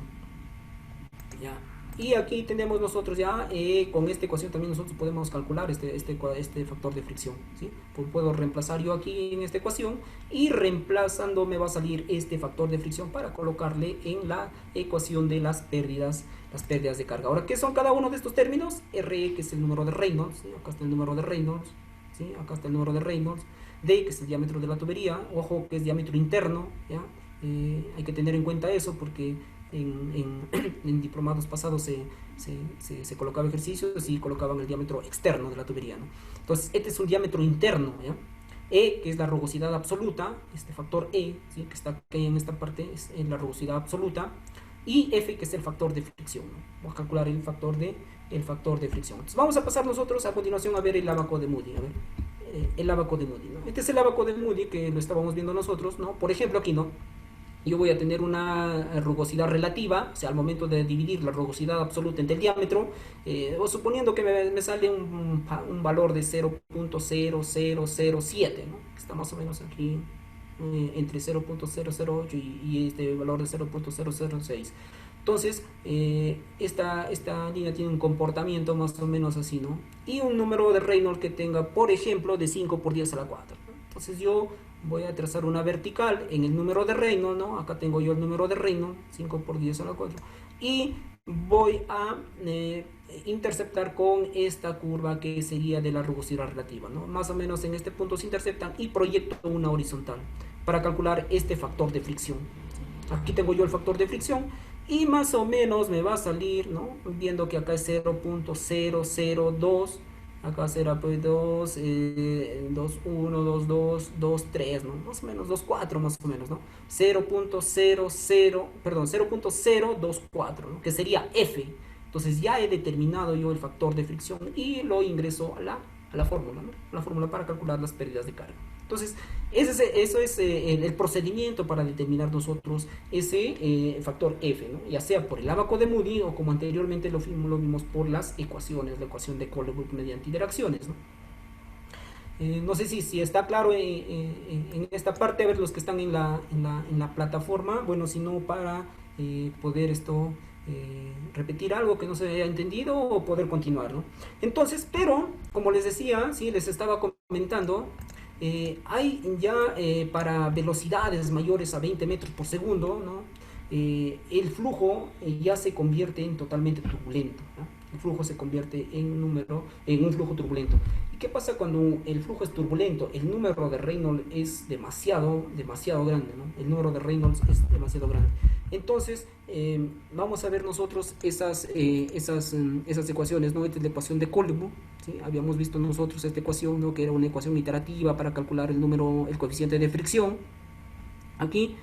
¿ya? Y aquí tenemos nosotros ya, con esta ecuación también nosotros podemos calcular este factor de fricción, ¿sí? Puedo reemplazar yo aquí en esta ecuación y reemplazando me va a salir este factor de fricción para colocarle en la ecuación de las pérdidas de carga. Ahora, ¿qué son cada uno de estos términos? RE, que es el número de Reynolds, ¿sí? Acá está el número de Reynolds, ¿sí? Acá está el número de Reynolds. D, que es el diámetro de la tubería, ojo que es diámetro interno, ¿ya? Hay que tener en cuenta eso porque en diplomados pasados se colocaba ejercicios y colocaban el diámetro externo de la tubería, ¿no? Entonces, este es un diámetro interno, ¿ya? E, que es la rugosidad absoluta, este factor E, ¿sí? Que está aquí en esta parte, es la rugosidad absoluta, y F, que es el factor de fricción, ¿no? Vamos a calcular el factor de fricción. Entonces vamos a pasar nosotros a continuación a ver el abaco de Moody. A ver, el abaco de Moody, ¿no? Este es el abaco de Moody que lo estábamos viendo nosotros, ¿no? Por ejemplo, aquí, ¿no? Yo voy a tener una rugosidad relativa, o sea, al momento de dividir la rugosidad absoluta entre el diámetro, o suponiendo que me sale un valor de 0.0007, ¿no? Que está más o menos aquí entre 0.008 y este valor de 0.006. Entonces, esta línea tiene un comportamiento más o menos así, ¿no? Y un número de Reynolds que tenga, por ejemplo, de 5 por 10 a la 4. ¿No? Entonces yo voy a trazar una vertical en el número de Reynolds, ¿no? Acá tengo yo el número de Reynolds, 5 por 10 a la 4. Y voy a interceptar con esta curva que sería de la rugosidad relativa, ¿no? Más o menos en este punto se interceptan y proyecto una horizontal para calcular este factor de fricción. Aquí tengo yo el factor de fricción y más o menos me va a salir, ¿no? Viendo que acá es 0.002, acá será pues 2, 2, 1, 2, 2, 2, 3, ¿no? Más o menos 2, 4 más o menos, ¿no? 0.00, perdón, 0.024, ¿no? Que sería F. Entonces ya he determinado yo el factor de fricción y lo ingreso a la fórmula, ¿no? La fórmula para calcular las pérdidas de carga. Entonces, eso es el procedimiento para determinar nosotros ese factor F, ¿no? Ya sea por el abaco de Moody o como anteriormente lo vimos por las ecuaciones, la ecuación de Colebrook mediante interacciones, ¿no? No sé si está claro en esta parte, a ver los que están en la plataforma, bueno, si no para poder repetir algo que no se haya entendido o poder continuar, ¿no? Entonces, pero como les decía, sí, les estaba comentando, hay ya para velocidades mayores a 20 metros por segundo, ¿no? El flujo ya se convierte en totalmente turbulento, ¿no? El flujo se convierte en un flujo turbulento. ¿Y qué pasa cuando el flujo es turbulento? El número de Reynolds es demasiado grande, ¿no? El número de Reynolds es demasiado grande. Entonces, vamos a ver nosotros esas ecuaciones, ¿no? Esta es la ecuación de Colebrook, ¿sí? Habíamos visto nosotros esta ecuación, ¿no? Que era una ecuación iterativa para calcular el coeficiente de fricción. Aquí.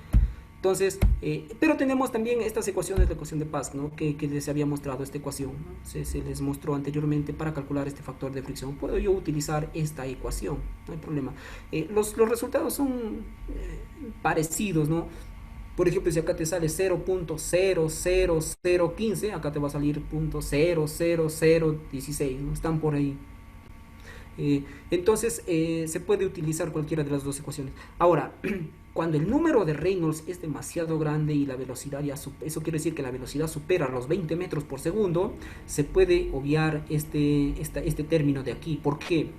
Entonces, pero tenemos también estas ecuaciones de ecuación de Pasch, ¿no? que les había mostrado esta ecuación, ¿no? Se les mostró anteriormente para calcular este factor de fricción. Puedo yo utilizar esta ecuación, no hay problema. Los resultados son parecidos, ¿no? Por ejemplo, si acá te sale 0.00015, acá te va a salir 0.00016, ¿no? Están por ahí. Entonces, se puede utilizar cualquiera de las dos ecuaciones. Ahora, cuando el número de Reynolds es demasiado grande y la velocidad eso quiere decir que la velocidad supera los 20 metros por segundo, se puede obviar este término de aquí. ¿Por qué?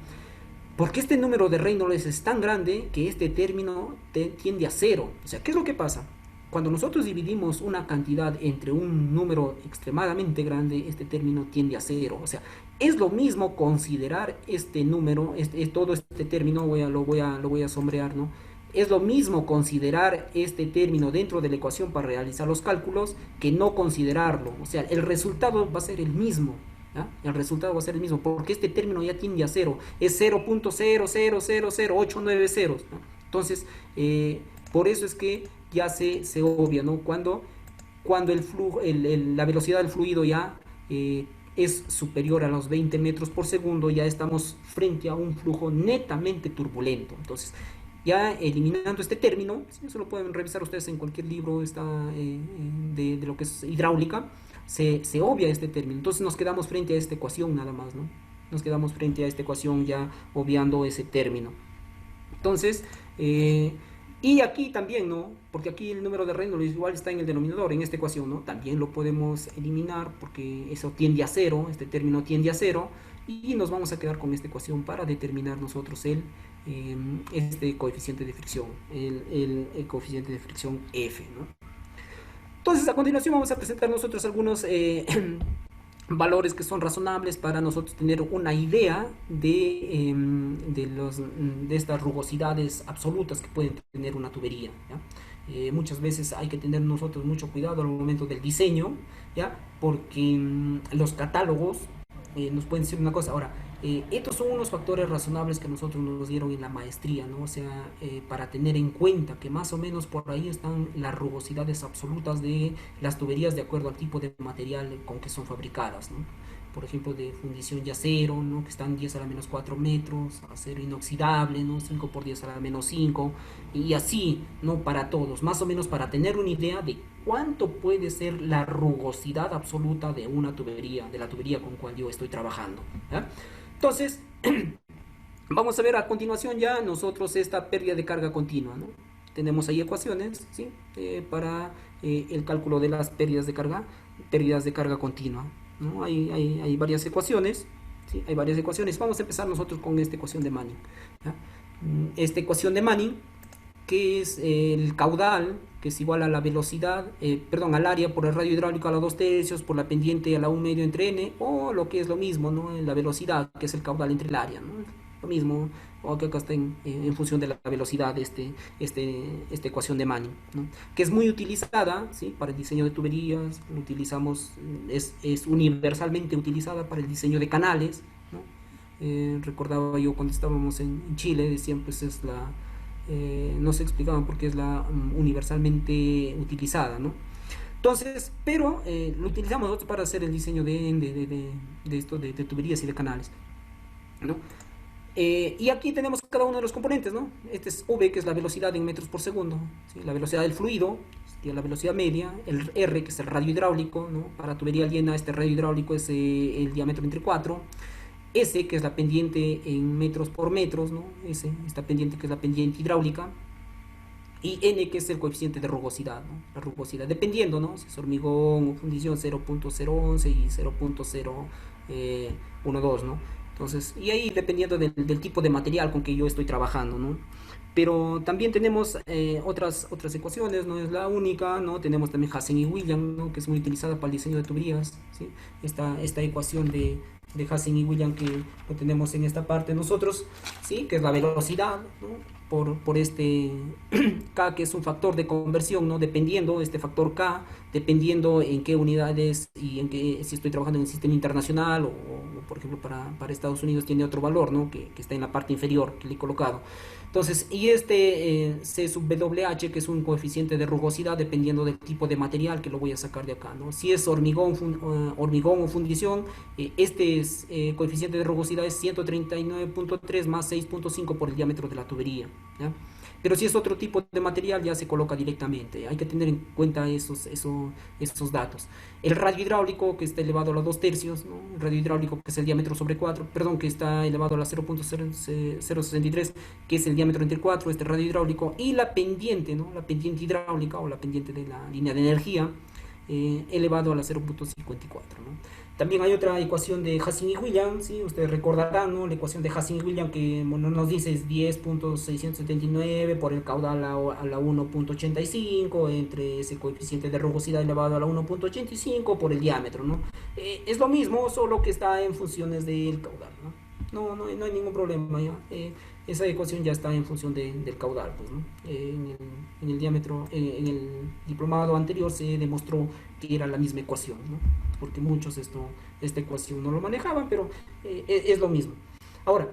Porque este número de Reynolds es tan grande que este término tiende a cero. O sea, ¿qué es lo que pasa? Cuando nosotros dividimos una cantidad entre un número extremadamente grande, este término tiende a cero. O sea, es lo mismo considerar este número, todo este término, lo voy a sombrear, ¿no? Es lo mismo considerar este término dentro de la ecuación para realizar los cálculos que no considerarlo. O sea, el resultado va a ser el mismo. ¿Ya? El resultado va a ser el mismo porque este término ya tiende a cero. Es 0.0000890 ceros, ¿no? Entonces, por eso es que ya se obvia, ¿no? Cuando la velocidad del fluido ya es superior a los 20 metros por segundo, ya estamos frente a un flujo netamente turbulento. Entonces, ya eliminando este término, eso lo pueden revisar ustedes en cualquier libro de lo que es hidráulica, se obvia este término. Entonces nos quedamos frente a esta ecuación nada más, ¿no? Nos quedamos frente a esta ecuación ya obviando ese término. Entonces, y aquí también, ¿no? Porque aquí el número de Reynolds igual está en el denominador, en esta ecuación, ¿no? También lo podemos eliminar porque eso tiende a cero, este término tiende a cero, y nos vamos a quedar con esta ecuación para determinar nosotros este coeficiente de fricción, el coeficiente de fricción F, ¿no? Entonces, a continuación vamos a presentar nosotros algunos valores que son razonables para nosotros tener una idea de estas rugosidades absolutas que pueden tener una tubería, ¿ya? Muchas veces hay que tener nosotros mucho cuidado al momento del diseño, ¿ya? Porque los catálogos nos pueden decir una cosa. Ahora, estos son unos factores razonables que nosotros nos dieron en la maestría, ¿no? O sea, para tener en cuenta que más o menos por ahí están las rugosidades absolutas de las tuberías de acuerdo al tipo de material con que son fabricadas, ¿no? Por ejemplo, de fundición y acero, ¿no? Que están 10 a la menos 4 metros, acero inoxidable, ¿no? 5 por 10 a la menos 5, y así, ¿no? Para todos, más o menos para tener una idea de cuánto puede ser la rugosidad absoluta de una tubería, de la tubería con cual yo estoy trabajando, ¿ya? Entonces, vamos a ver a continuación ya nosotros esta pérdida de carga continua, ¿no? Tenemos ahí ecuaciones, ¿sí? Para el cálculo de las pérdidas de carga continua, ¿no? Hay varias ecuaciones, ¿sí? Hay varias ecuaciones. Vamos a empezar nosotros con esta ecuación de Manning, ¿ya? Esta ecuación de Manning, que es el caudal, que es igual a la velocidad, perdón, al área por el radio hidráulico a la 2 tercios, por la pendiente a la 1 medio entre n, o lo que es lo mismo, ¿no? La velocidad, que es el caudal entre el área, ¿no? Lo mismo, o que acá está en función de la velocidad de esta ecuación de Manning, ¿no? Que es muy utilizada, ¿sí? Para el diseño de tuberías, utilizamos, es universalmente utilizada para el diseño de canales, ¿no? Recordaba yo cuando estábamos en Chile, decían pues es la no se explicaban por qué es la universalmente utilizada, ¿no? Entonces, pero lo utilizamos nosotros para hacer el diseño de tuberías y de canales, ¿no? Y aquí tenemos cada uno de los componentes, ¿no? Este es V, que es la velocidad en metros por segundo, ¿sí? La velocidad del fluido, la velocidad media, el R, que es el radio hidráulico, ¿no? Para tubería llena, este radio hidráulico es el diámetro entre 4. S, que es la pendiente en metros por metros, ¿no? Esta pendiente que es la pendiente hidráulica. Y N, que es el coeficiente de rugosidad, ¿no? La rugosidad, dependiendo, ¿no? Si es hormigón o fundición, 0.011 y 0.012, ¿no? Entonces, y ahí dependiendo del tipo de material con que yo estoy trabajando, ¿no? Pero también tenemos otras ecuaciones, no es la única, ¿no? Tenemos también Hassen y Williams, ¿no? Que es muy utilizada para el diseño de tuberías, ¿sí? Esta ecuación de Hassen y Williams que lo tenemos en esta parte nosotros, ¿sí? Que es la velocidad, ¿no? Por este K, que es un factor de conversión, ¿no? Dependiendo, este factor K, dependiendo en qué unidades y en qué, si estoy trabajando en el sistema internacional o por ejemplo, para Estados Unidos tiene otro valor, ¿no? Que está en la parte inferior que le he colocado. Entonces, y C sub WH, que es un coeficiente de rugosidad dependiendo del tipo de material que lo voy a sacar de acá, ¿no? Si es hormigón o fundición, coeficiente de rugosidad es 139.3 más 6.5 por el diámetro de la tubería, ¿ya? Pero si es otro tipo de material ya se coloca directamente. Hay que tener en cuenta esos datos. El radio hidráulico, que está elevado a los 2 tercios, ¿no? El radio hidráulico, que es el diámetro sobre 4, perdón, que está elevado a la 0.063, que es el diámetro entre 4, este radio hidráulico, y la pendiente, ¿no? La pendiente hidráulica o la pendiente de la línea de energía, elevado a la 0.54, ¿no? También hay otra ecuación de Hassen y Williams, ¿sí? Ustedes recordarán, ¿no? La ecuación de Hassen y Williams que bueno, nos dice es 10.679 por el caudal a la 1.85 entre ese coeficiente de rugosidad elevado a la 1.85 por el diámetro, ¿no? Es lo mismo, solo que está en funciones del caudal, ¿no? No hay ningún problema ya. Esa ecuación ya está en función del caudal, pues, ¿no? En el diámetro, en el diplomado anterior se demostró que era la misma ecuación, ¿no? Porque muchos esta ecuación no lo manejaban, pero es lo mismo. Ahora,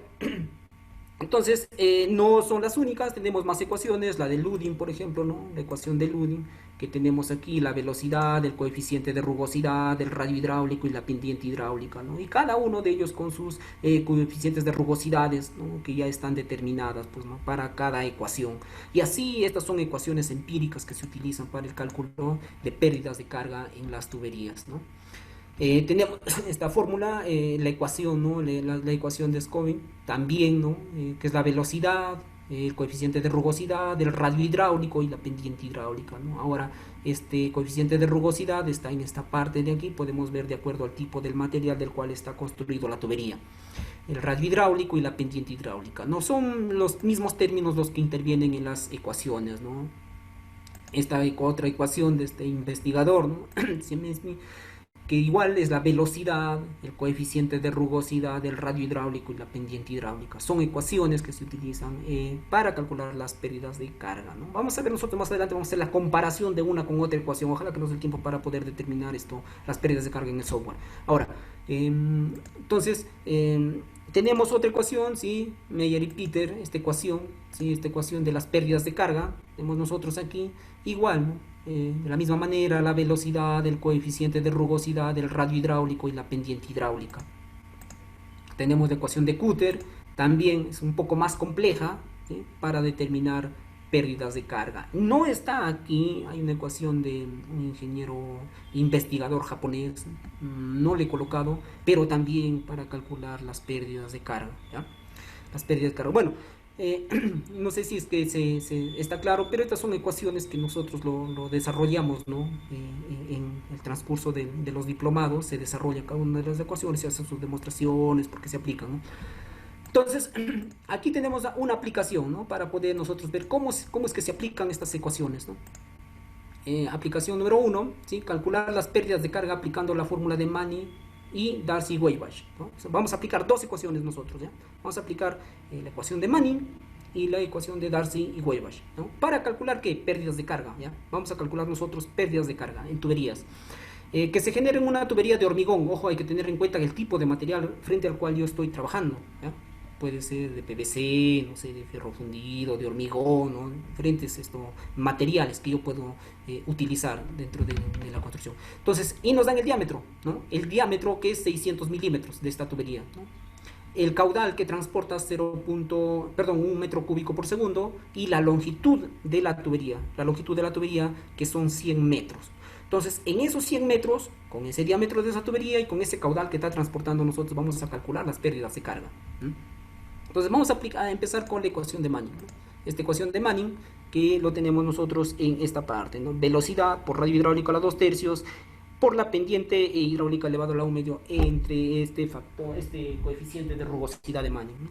entonces, no son las únicas, tenemos más ecuaciones, la de Ludin, por ejemplo, ¿no? La ecuación de Ludin, que tenemos aquí la velocidad, el coeficiente de rugosidad, el radio hidráulico y la pendiente hidráulica, ¿no? Y cada uno de ellos con sus coeficientes de rugosidades, ¿no? Que ya están determinadas, pues, ¿no? Para cada ecuación. Y así, estas son ecuaciones empíricas que se utilizan para el cálculo de pérdidas de carga en las tuberías, ¿no? Tenemos esta fórmula, la ecuación, ¿no? La ecuación de Scobin también, ¿no? Que es la velocidad, el coeficiente de rugosidad, el radio hidráulico y la pendiente hidráulica, ¿no? Ahora, este coeficiente de rugosidad está en esta parte de aquí, podemos ver de acuerdo al tipo del material del cual está construido la tubería. El radio hidráulico y la pendiente hidráulica. No son los mismos términos los que intervienen en las ecuaciones, ¿no? Esta otra ecuación de este investigador, ¿no? Que igual es la velocidad, el coeficiente de rugosidad, el radio hidráulico y la pendiente hidráulica. Son ecuaciones que se utilizan para calcular las pérdidas de carga, ¿no? Vamos a ver nosotros más adelante, vamos a hacer la comparación de una con otra ecuación. Ojalá que nos dé tiempo para poder determinar las pérdidas de carga en el software. Ahora, Entonces, tenemos otra ecuación, ¿sí? Meyer y Peter, esta ecuación, ¿sí? Esta ecuación de las pérdidas de carga, tenemos nosotros aquí, igual, ¿no? De la misma manera, la velocidad, el coeficiente de rugosidad, el radio hidráulico y la pendiente hidráulica. Tenemos la ecuación de Cutter, también es un poco más compleja, ¿sí? Para determinar pérdidas de carga. No está aquí, hay una ecuación de un ingeniero investigador japonés, no le he colocado, pero también para calcular las pérdidas de carga, ¿ya? Las pérdidas de carga. Bueno, no sé si es que está claro, pero estas son ecuaciones que nosotros lo desarrollamos, ¿no? En el transcurso de los diplomados se desarrolla cada una de las ecuaciones, se hacen sus demostraciones porque se aplican, ¿no? Entonces, aquí tenemos una aplicación, ¿no? Para poder nosotros ver cómo es que se aplican estas ecuaciones, ¿no? Aplicación número 1, ¿sí? Calcular las pérdidas de carga aplicando la fórmula de Manning y Darcy-Weisbach, ¿no? O sea, vamos a aplicar dos ecuaciones nosotros, ¿ya? Vamos a aplicar la ecuación de Manning y la ecuación de Darcy y Weisbach, ¿no? Para calcular, ¿qué? Pérdidas de carga, ¿ya? Vamos a calcular nosotros pérdidas de carga en tuberías. Que se genere en una tubería de hormigón. Ojo, hay que tener en cuenta el tipo de material frente al cual yo estoy trabajando, ¿ya? Puede ser de PVC, no sé, de ferro fundido, de hormigón, ¿no? Diferentes materiales que yo puedo utilizar dentro de la construcción. Entonces, y nos dan el diámetro, ¿no? El diámetro que es 600 milímetros de esta tubería, ¿no? El caudal que transporta 1 metro cúbico por segundo y la longitud de la tubería que son 100 metros. Entonces, en esos 100 metros, con ese diámetro de esa tubería y con ese caudal que está transportando, nosotros vamos a calcular las pérdidas de carga. Entonces, vamos a empezar con la ecuación de Manning, ¿no? Esta ecuación de Manning que lo tenemos nosotros en esta parte, ¿no? Velocidad por radio hidráulico a la 2/3 por la pendiente hidráulica elevado a la 1/2 entre este factor, este coeficiente de rugosidad de Manning, ¿no?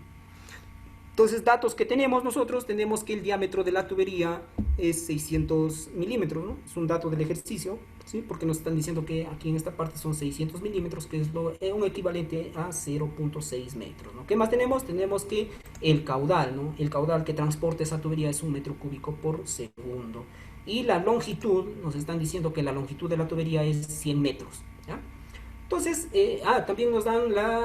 Entonces, datos que tenemos nosotros, tenemos que el diámetro de la tubería es 600 milímetros, ¿no? Es un dato del ejercicio, ¿sí? Porque nos están diciendo que aquí en esta parte son 600 milímetros, que es un equivalente a 0.6 metros, ¿no? ¿Qué más tenemos? Tenemos que el caudal, ¿no? El caudal que transporta esa tubería es 1 metro cúbico por segundo. Y la longitud, nos están diciendo que la longitud de la tubería es 100 metros, ¿ya? Entonces, también nos dan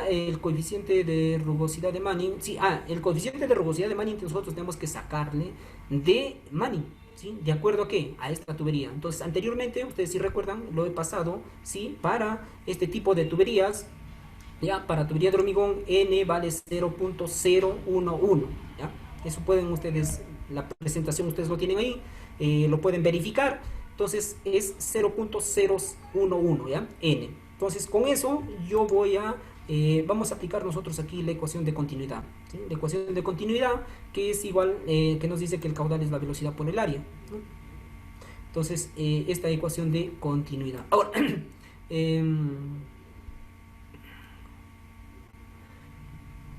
el coeficiente de rugosidad de Manning. Sí, el coeficiente de rugosidad de Manning que nosotros tenemos que sacarle de Manning, ¿sí? ¿De acuerdo a qué? A esta tubería. Entonces, anteriormente, ustedes si recuerdan, lo he pasado, ¿sí? Para este tipo de tuberías, ya, para tubería de hormigón, N vale 0.011, ¿ya? Eso pueden ustedes, la presentación ustedes lo tienen ahí, lo pueden verificar. Entonces, es 0.011, ¿ya? N. Entonces, con eso yo vamos a aplicar nosotros aquí la ecuación de continuidad, ¿sí? La ecuación de continuidad que es igual, que nos dice que el caudal es la velocidad por el área, ¿no? Entonces, esta ecuación de continuidad. Ahora,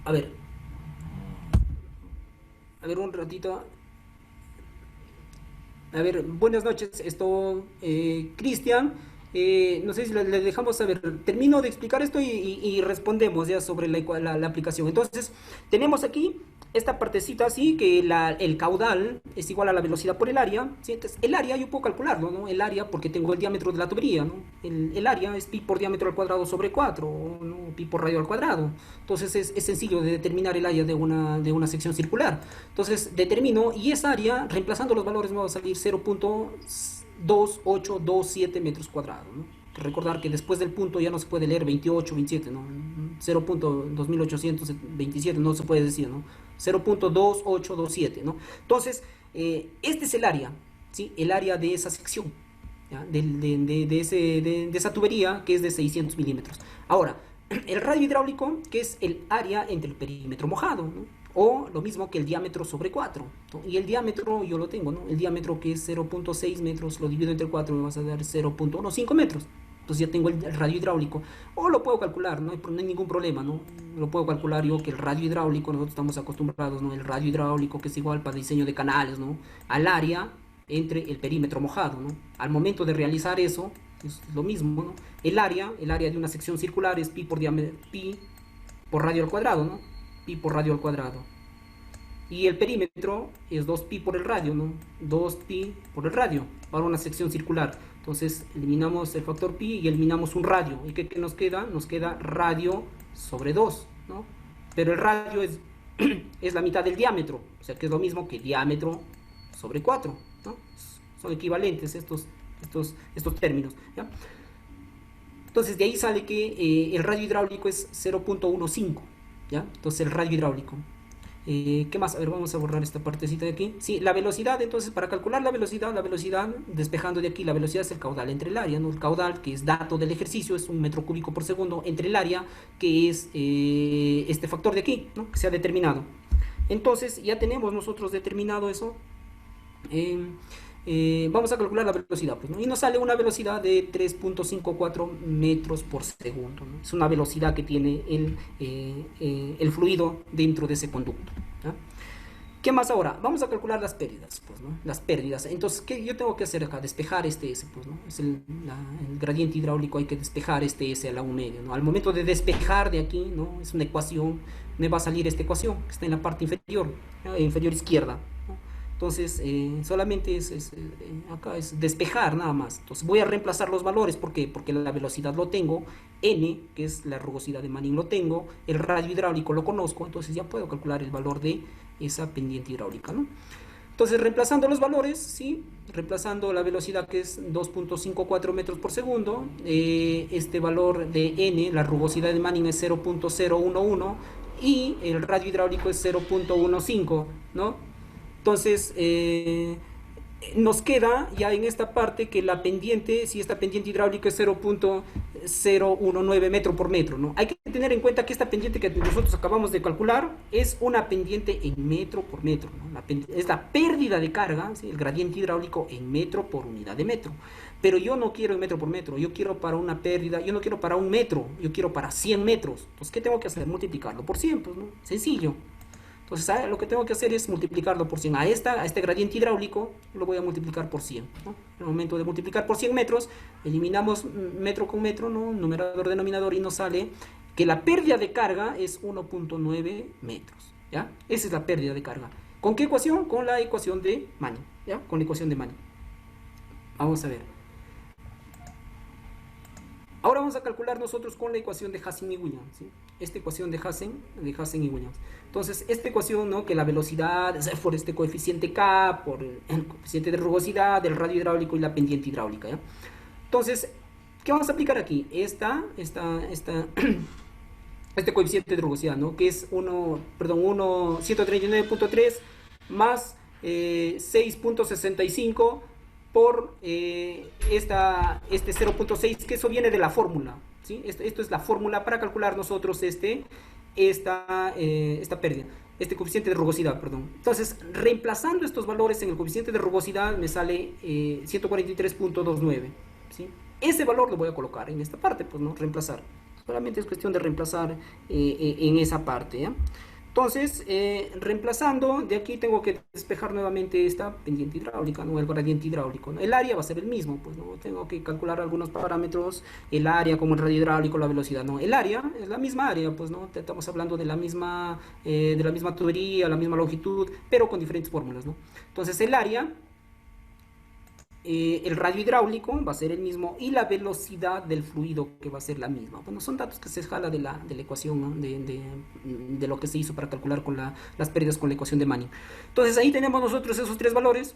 a ver, un ratito. A ver, buenas noches, Cristian. No sé si le dejamos saber. Termino de explicar esto y respondemos ya sobre la aplicación. Entonces, tenemos aquí esta partecita así, que el caudal es igual a la velocidad por el área, ¿sí? Entonces, el área yo puedo calcularlo, ¿no? El área, porque tengo el diámetro de la tubería, ¿no? El área es pi por diámetro al cuadrado sobre 4, ¿no? Pi por radio al cuadrado. Entonces, es sencillo de determinar el área de una sección circular. Entonces, determino, y esa área, reemplazando los valores, me va a salir 0.2827 metros cuadrados, ¿no? Recordar que después del punto ya no se puede leer 28, 27, ¿no? 0.2827 no se puede decir, ¿no? 0.2827, ¿no? Entonces, este es el área, ¿sí? El área de esa sección, ¿ya? De esa tubería que es de 600 milímetros. Ahora, el radio hidráulico, que es el área entre el perímetro mojado, ¿no? O lo mismo que el diámetro sobre 4, ¿no? Y el diámetro yo lo tengo, ¿no? El diámetro que es 0.6 metros, lo divido entre 4, me va a dar 0.15 metros. Entonces ya tengo el radio hidráulico. O lo puedo calcular, no hay ningún problema, ¿no? Lo puedo calcular yo, que el radio hidráulico, nosotros estamos acostumbrados, ¿no? El radio hidráulico, que es igual para diseño de canales, ¿no? Al área entre el perímetro mojado, ¿no? Al momento de realizar eso, es lo mismo, ¿no? El área de una sección circular es pi por radio al cuadrado, ¿no? Pi por radio al cuadrado. Y el perímetro es 2pi por el radio, ¿no? 2pi por el radio. para una sección circular. Entonces eliminamos el factor pi y eliminamos un radio. ¿Y qué nos queda? Nos queda radio sobre 2, ¿no? Pero el radio es, es la mitad del diámetro, o sea que es lo mismo que diámetro sobre 4, ¿no? Son equivalentes estos términos, ¿ya? Entonces de ahí sale que el radio hidráulico es 0.15, ¿ya? Entonces el radio hidráulico. ¿Qué más? A ver, vamos a borrar esta partecita de aquí. Sí, la velocidad, entonces para calcular la velocidad, despejando de aquí, la velocidad es el caudal entre el área, ¿no? El caudal, que es dato del ejercicio, es 1 metro cúbico por segundo, entre el área, que es este factor de aquí, ¿no? Que se ha determinado. Entonces ya tenemos nosotros determinado eso. Vamos a calcular la velocidad, pues, ¿no? Y nos sale una velocidad de 3.54 metros por segundo, ¿no? Es una velocidad que tiene el fluido dentro de ese conducto, ¿ya? ¿Qué más ahora? Vamos a calcular las pérdidas, pues, ¿no? Las pérdidas. Entonces, ¿qué yo tengo que hacer acá? Despejar este S, pues, ¿no? Es el gradiente hidráulico, hay que despejar este S a la 1 medio, ¿no? Al momento de despejar de aquí, ¿no? Es una ecuación, me va a salir esta ecuación, que está en la parte inferior, ¿no? Inferior izquierda, ¿no? Entonces, solamente acá es despejar nada más. Entonces, voy a reemplazar los valores. ¿Por qué? Porque la velocidad lo tengo, N, que es la rugosidad de Manning, lo tengo, el radio hidráulico lo conozco, entonces ya puedo calcular el valor de esa pendiente hidráulica, ¿no? Entonces, reemplazando los valores, ¿sí? Reemplazando la velocidad, que es 2.54 metros por segundo, este valor de N, la rugosidad de Manning, es 0.011 y el radio hidráulico es 0.15, ¿no? Entonces, nos queda ya en esta parte que la pendiente, si esta pendiente hidráulica es 0.019 metro por metro, ¿no? Hay que tener en cuenta que esta pendiente que nosotros acabamos de calcular es una pendiente en metro por metro, ¿no? Es la pérdida de carga, ¿sí? El gradiente hidráulico en metro por unidad de metro. Pero yo no quiero en metro por metro, yo quiero para una pérdida, yo no quiero para 1 metro, yo quiero para 100 metros. Entonces, ¿qué tengo que hacer? Multiplicarlo por 100, pues, ¿no? Sencillo. Entonces, lo que tengo que hacer es multiplicarlo por 100. A este gradiente hidráulico lo voy a multiplicar por 100, ¿no? En el momento de multiplicar por 100 metros, eliminamos metro con metro, ¿no? Numerador, denominador, y nos sale que la pérdida de carga es 1.9 metros, ¿ya? Esa es la pérdida de carga. ¿Con qué ecuación? Con la ecuación de Manning, ¿ya? Con la ecuación de Manning. Vamos a ver. Ahora vamos a calcular nosotros con la ecuación de Hazen y Williams, ¿sí? Esta ecuación de Hazen y Williams. Entonces, esta ecuación, ¿no? Que la velocidad es por este coeficiente K, por el coeficiente de rugosidad, del radio hidráulico y la pendiente hidráulica, ¿ya? Entonces, ¿qué vamos a aplicar aquí? Este coeficiente de rugosidad, ¿no? Que es 139.3 más 6.65 por este 0.6, que eso viene de la fórmula, ¿sí? Esto es la fórmula para calcular nosotros esta pérdida, este coeficiente de rugosidad, perdón. Entonces, reemplazando estos valores en el coeficiente de rugosidad, me sale 143.29, ¿sí? Ese valor lo voy a colocar en esta parte, pues, ¿no? Reemplazar. Solamente es cuestión de reemplazar en esa parte, ¿ya? Entonces, reemplazando, de aquí tengo que despejar nuevamente esta pendiente hidráulica, ¿no? El gradiente hidráulico, ¿no? El área va a ser el mismo, pues, ¿no? Tengo que calcular algunos parámetros, el área como el radio hidráulico, la velocidad, ¿no? El área es la misma área, pues, ¿no? Estamos hablando de la misma tubería, la misma longitud, pero con diferentes fórmulas, ¿no? Entonces, el área, el radio hidráulico va a ser el mismo y la velocidad del fluido, que va a ser la misma. Bueno, son datos que se jala de la ecuación, ¿no? de lo que se hizo para calcular con las pérdidas con la ecuación de Manning. Entonces, ahí tenemos nosotros esos tres valores.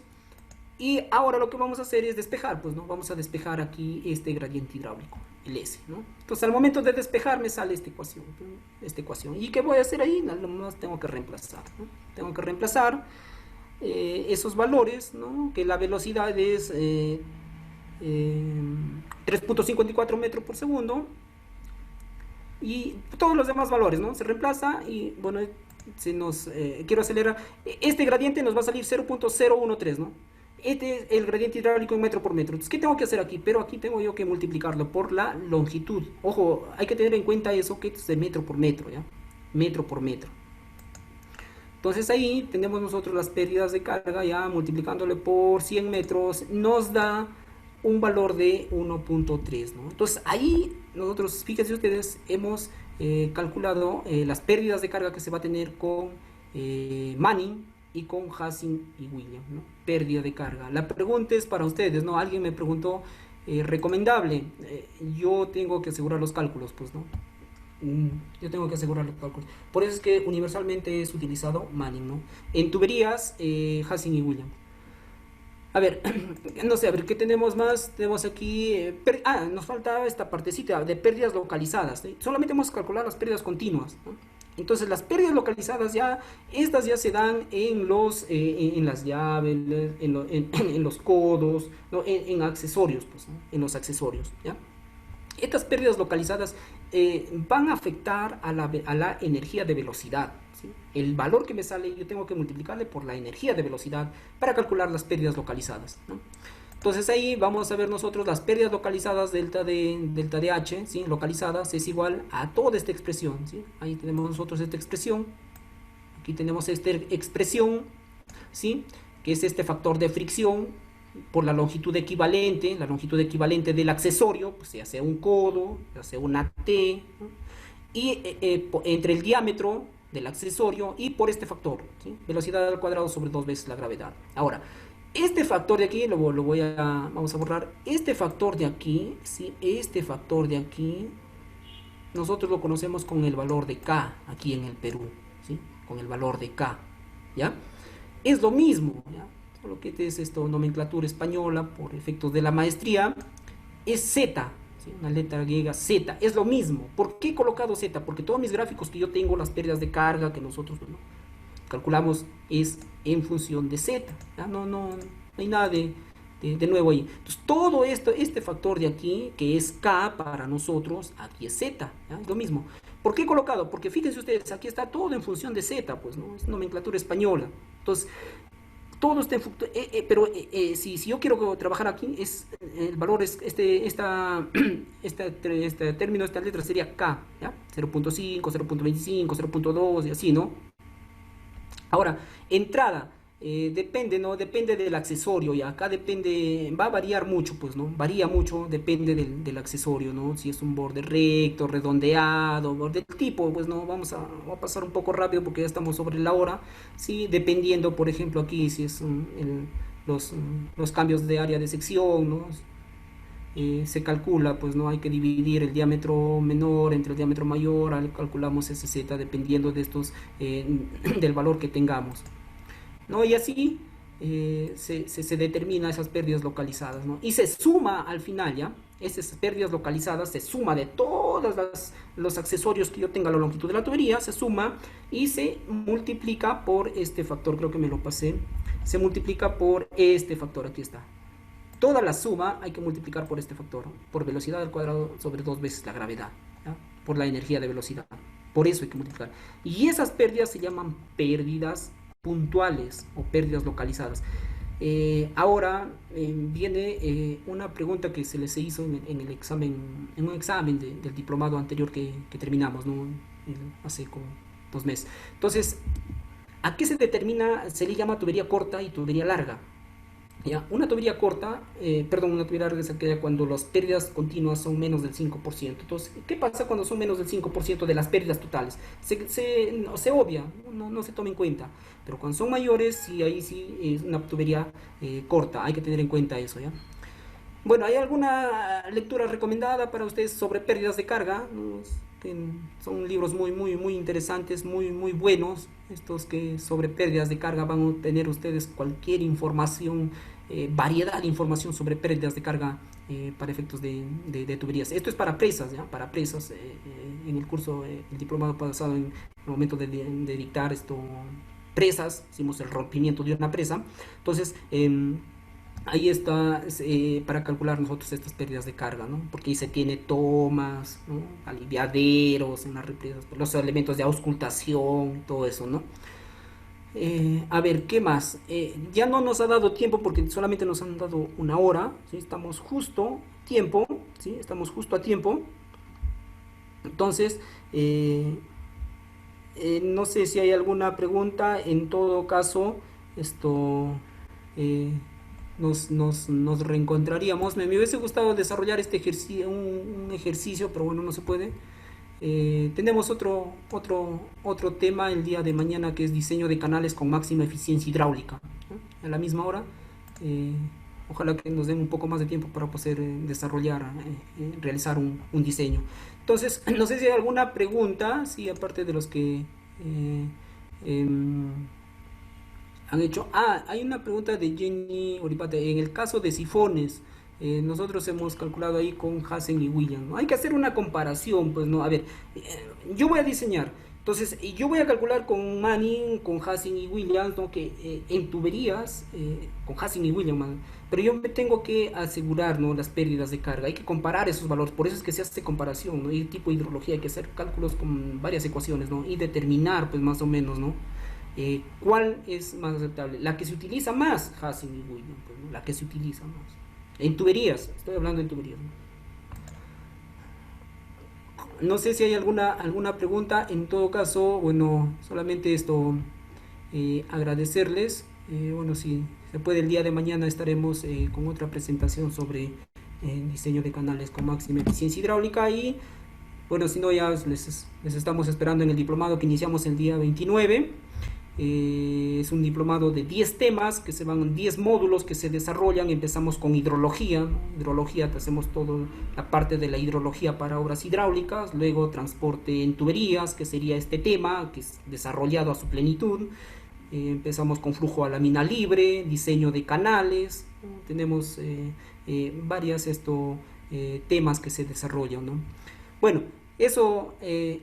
Y ahora lo que vamos a hacer es despejar, pues, ¿no? Vamos a despejar aquí este gradiente hidráulico, el S, ¿no? Entonces, al momento de despejar me sale esta ecuación, ¿no? Esta ecuación. ¿Y qué voy a hacer ahí? Nada más tengo que reemplazar, ¿no? Tengo que reemplazar esos valores, ¿no? Que la velocidad es 3.54 metros por segundo y todos los demás valores, ¿no? Se reemplaza y, bueno, quiero acelerar. Este gradiente nos va a salir 0.013, ¿no? Este es el gradiente hidráulico en metro por metro. Entonces, ¿qué tengo que hacer aquí? Pero aquí tengo yo que multiplicarlo por la longitud. Ojo, hay que tener en cuenta eso, que es de metro por metro, ¿ya? Metro por metro. Entonces ahí tenemos nosotros las pérdidas de carga, ya multiplicándole por 100 metros, nos da un valor de 1.3, ¿no? Entonces ahí nosotros, fíjense ustedes, hemos calculado las pérdidas de carga que se va a tener con Manning y con Hassing y William, ¿no? Pérdida de carga. La pregunta es para ustedes, ¿no? Alguien me preguntó, recomendable, yo tengo que asegurar los cálculos, pues, ¿no? Yo tengo que asegurar los cálculos. Por eso es que universalmente es utilizado Manning, ¿no? En tuberías, Hassing y William. A ver, no sé, a ver, ¿qué tenemos más? Tenemos aquí, nos falta esta partecita de pérdidas localizadas, ¿sí? Solamente hemos calculado las pérdidas continuas, ¿no? Entonces las pérdidas localizadas ya, estas ya se dan en en las llaves, en los codos, ¿no? En accesorios, pues, ¿no? En los accesorios, ¿ya? Estas pérdidas localizadas van a afectar a la energía de velocidad, ¿sí? El valor que me sale yo tengo que multiplicarle por la energía de velocidad para calcular las pérdidas localizadas, ¿no? Entonces ahí vamos a ver nosotros las pérdidas localizadas delta de H, ¿sí? Localizadas es igual a toda esta expresión, ¿sí? Ahí tenemos nosotros esta expresión, aquí tenemos esta expresión, ¿sí? Que es este factor de fricción por la longitud equivalente del accesorio, pues ya sea un codo, ya sea una T, ¿no? Y entre el diámetro del accesorio y por este factor, ¿sí? Velocidad al cuadrado sobre 2 veces la gravedad. Ahora, este factor de aquí, vamos a borrar, este factor de aquí, ¿sí? Este factor de aquí, nosotros lo conocemos con el valor de K, aquí en el Perú, ¿sí? Con el valor de K, ¿ya? Es lo mismo, ¿ya? Solo que es esto, nomenclatura española, por efectos de la maestría, es Z, ¿sí? Una letra griega Z, es lo mismo. ¿Por qué he colocado Z? Porque todos mis gráficos que yo tengo, las pérdidas de carga que nosotros, bueno, calculamos, es en función de Z, ¿ya? No hay nada de nuevo ahí. Entonces todo esto, este factor de aquí, que es K para nosotros, aquí es Z, ¿ya? Es lo mismo. ¿Por qué he colocado? Porque fíjense ustedes, aquí está todo en función de Z, pues, ¿no? Es nomenclatura española. Entonces, todo está en pero si yo quiero trabajar aquí, el valor es este término, esta letra sería K, ¿ya? 0.5, 0.25, 0.2 y así, ¿no? Ahora, entrada, depende, ¿no? Depende del accesorio, y acá depende, va a variar mucho, pues, ¿no? Varía mucho, depende del accesorio, ¿no? Si es un borde recto, redondeado, borde del tipo, pues, ¿no? Vamos a pasar un poco rápido porque ya estamos sobre la hora, ¿sí? Dependiendo, por ejemplo, aquí, si es los cambios de área de sección, ¿no? Se calcula, pues, no hay que dividir el diámetro menor entre el diámetro mayor, calculamos ese z dependiendo de estos, del valor que tengamos, ¿no? Y así se determina esas pérdidas localizadas, ¿no? Y se suma al final, ¿ya? Esas pérdidas localizadas se suma de todos los accesorios que yo tenga a la longitud de la tubería, se suma y se multiplica por este factor, creo que me lo pasé, se multiplica por este factor, aquí está. Toda la suma hay que multiplicar por este factor, por velocidad al cuadrado sobre 2 veces la gravedad, ¿ya? Por la energía de velocidad. Por eso hay que multiplicar. Y esas pérdidas se llaman pérdidas puntuales o pérdidas localizadas. Ahora viene una pregunta que se les hizo en el examen, en un examen del diplomado anterior que terminamos, ¿no? Hace como 2 meses. Entonces, ¿a qué se determina? Se le llama tubería corta y tubería larga. ¿Ya? Una tubería corta, una tubería larga es aquella cuando las pérdidas continuas son menos del 5%. Entonces, ¿qué pasa cuando son menos del 5% de las pérdidas totales? Se obvia, no se toma en cuenta. Pero cuando son mayores, sí, ahí sí es una tubería corta, hay que tener en cuenta eso, ¿ya? Bueno, ¿hay alguna lectura recomendada para ustedes sobre pérdidas de carga? ¿No? Son libros muy interesantes, muy buenos. Estos que sobre pérdidas de carga van a tener ustedes cualquier información, variedad de información sobre pérdidas de carga para efectos de tuberías. Esto es para presas, ¿ya? Para presas. En el curso, el diplomado pasado, en el momento de dictar esto, presas, hicimos el rompimiento de una presa. Entonces, ahí está para calcular nosotros estas pérdidas de carga, ¿no? Porque ahí se tiene tomas, ¿no? Aliviaderos en las represas, los elementos de auscultación, todo eso, ¿no? A ver, ¿qué más? Ya no nos ha dado tiempo porque solamente nos han dado una hora, ¿sí? Estamos justo tiempo, ¿sí? Estamos justo a tiempo. Entonces, no sé si hay alguna pregunta. En todo caso, esto... Eh, nos reencontraríamos. Me hubiese gustado desarrollar este ejercicio, un ejercicio, pero bueno, no se puede. Tenemos otro tema el día de mañana, que es diseño de canales con máxima eficiencia hidráulica, ¿no? A la misma hora. Eh, Ojalá que nos den un poco más de tiempo para poder desarrollar, realizar un diseño. Entonces, no sé si hay alguna pregunta, sí, aparte de los que em, han hecho. Ah, hay una pregunta de Jenny Oripate. En el caso de sifones, nosotros hemos calculado ahí con Hassen y Williams, ¿no? Hay que hacer una comparación, pues, ¿no? A ver, yo voy a diseñar. Entonces, yo voy a calcular con Manning, con Hassen y Williams, ¿no? Que en tuberías, con Hassen y Williams, ¿no? Pero yo me tengo que asegurar, ¿no? Las pérdidas de carga. Hay que comparar esos valores. Por eso es que se hace comparación, ¿no? Y tipo de hidrología, hay que hacer cálculos con varias ecuaciones, ¿no? Y determinar, pues, más o menos, ¿no? ¿Cuál es más aceptable? La que se utiliza más, Hassing y Williams, pues, ¿no? La que se utiliza más. En tuberías, estoy hablando en tuberías. No sé si hay alguna pregunta. En todo caso, bueno, solamente esto, agradecerles. Bueno, si se puede, el día de mañana estaremos con otra presentación sobre diseño de canales con máxima eficiencia hidráulica. Y bueno, si no, ya les estamos esperando en el diplomado que iniciamos el día 29. Es un diplomado de 10 temas, que se van 10 módulos que se desarrollan. Empezamos con hidrología, ¿no? Hidrología, te hacemos toda la parte de la hidrología para obras hidráulicas. Luego transporte en tuberías, que sería este tema, que es desarrollado a su plenitud. Empezamos con flujo a lámina libre, diseño de canales, ¿no? Tenemos varias temas que se desarrollan, ¿no? Bueno, eso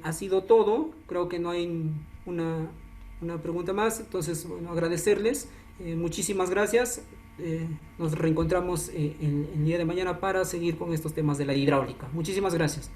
ha sido todo. Creo que no hay una pregunta más. Entonces, bueno, agradecerles. Muchísimas gracias. Nos reencontramos el día de mañana para seguir con estos temas de la hidráulica. Muchísimas gracias.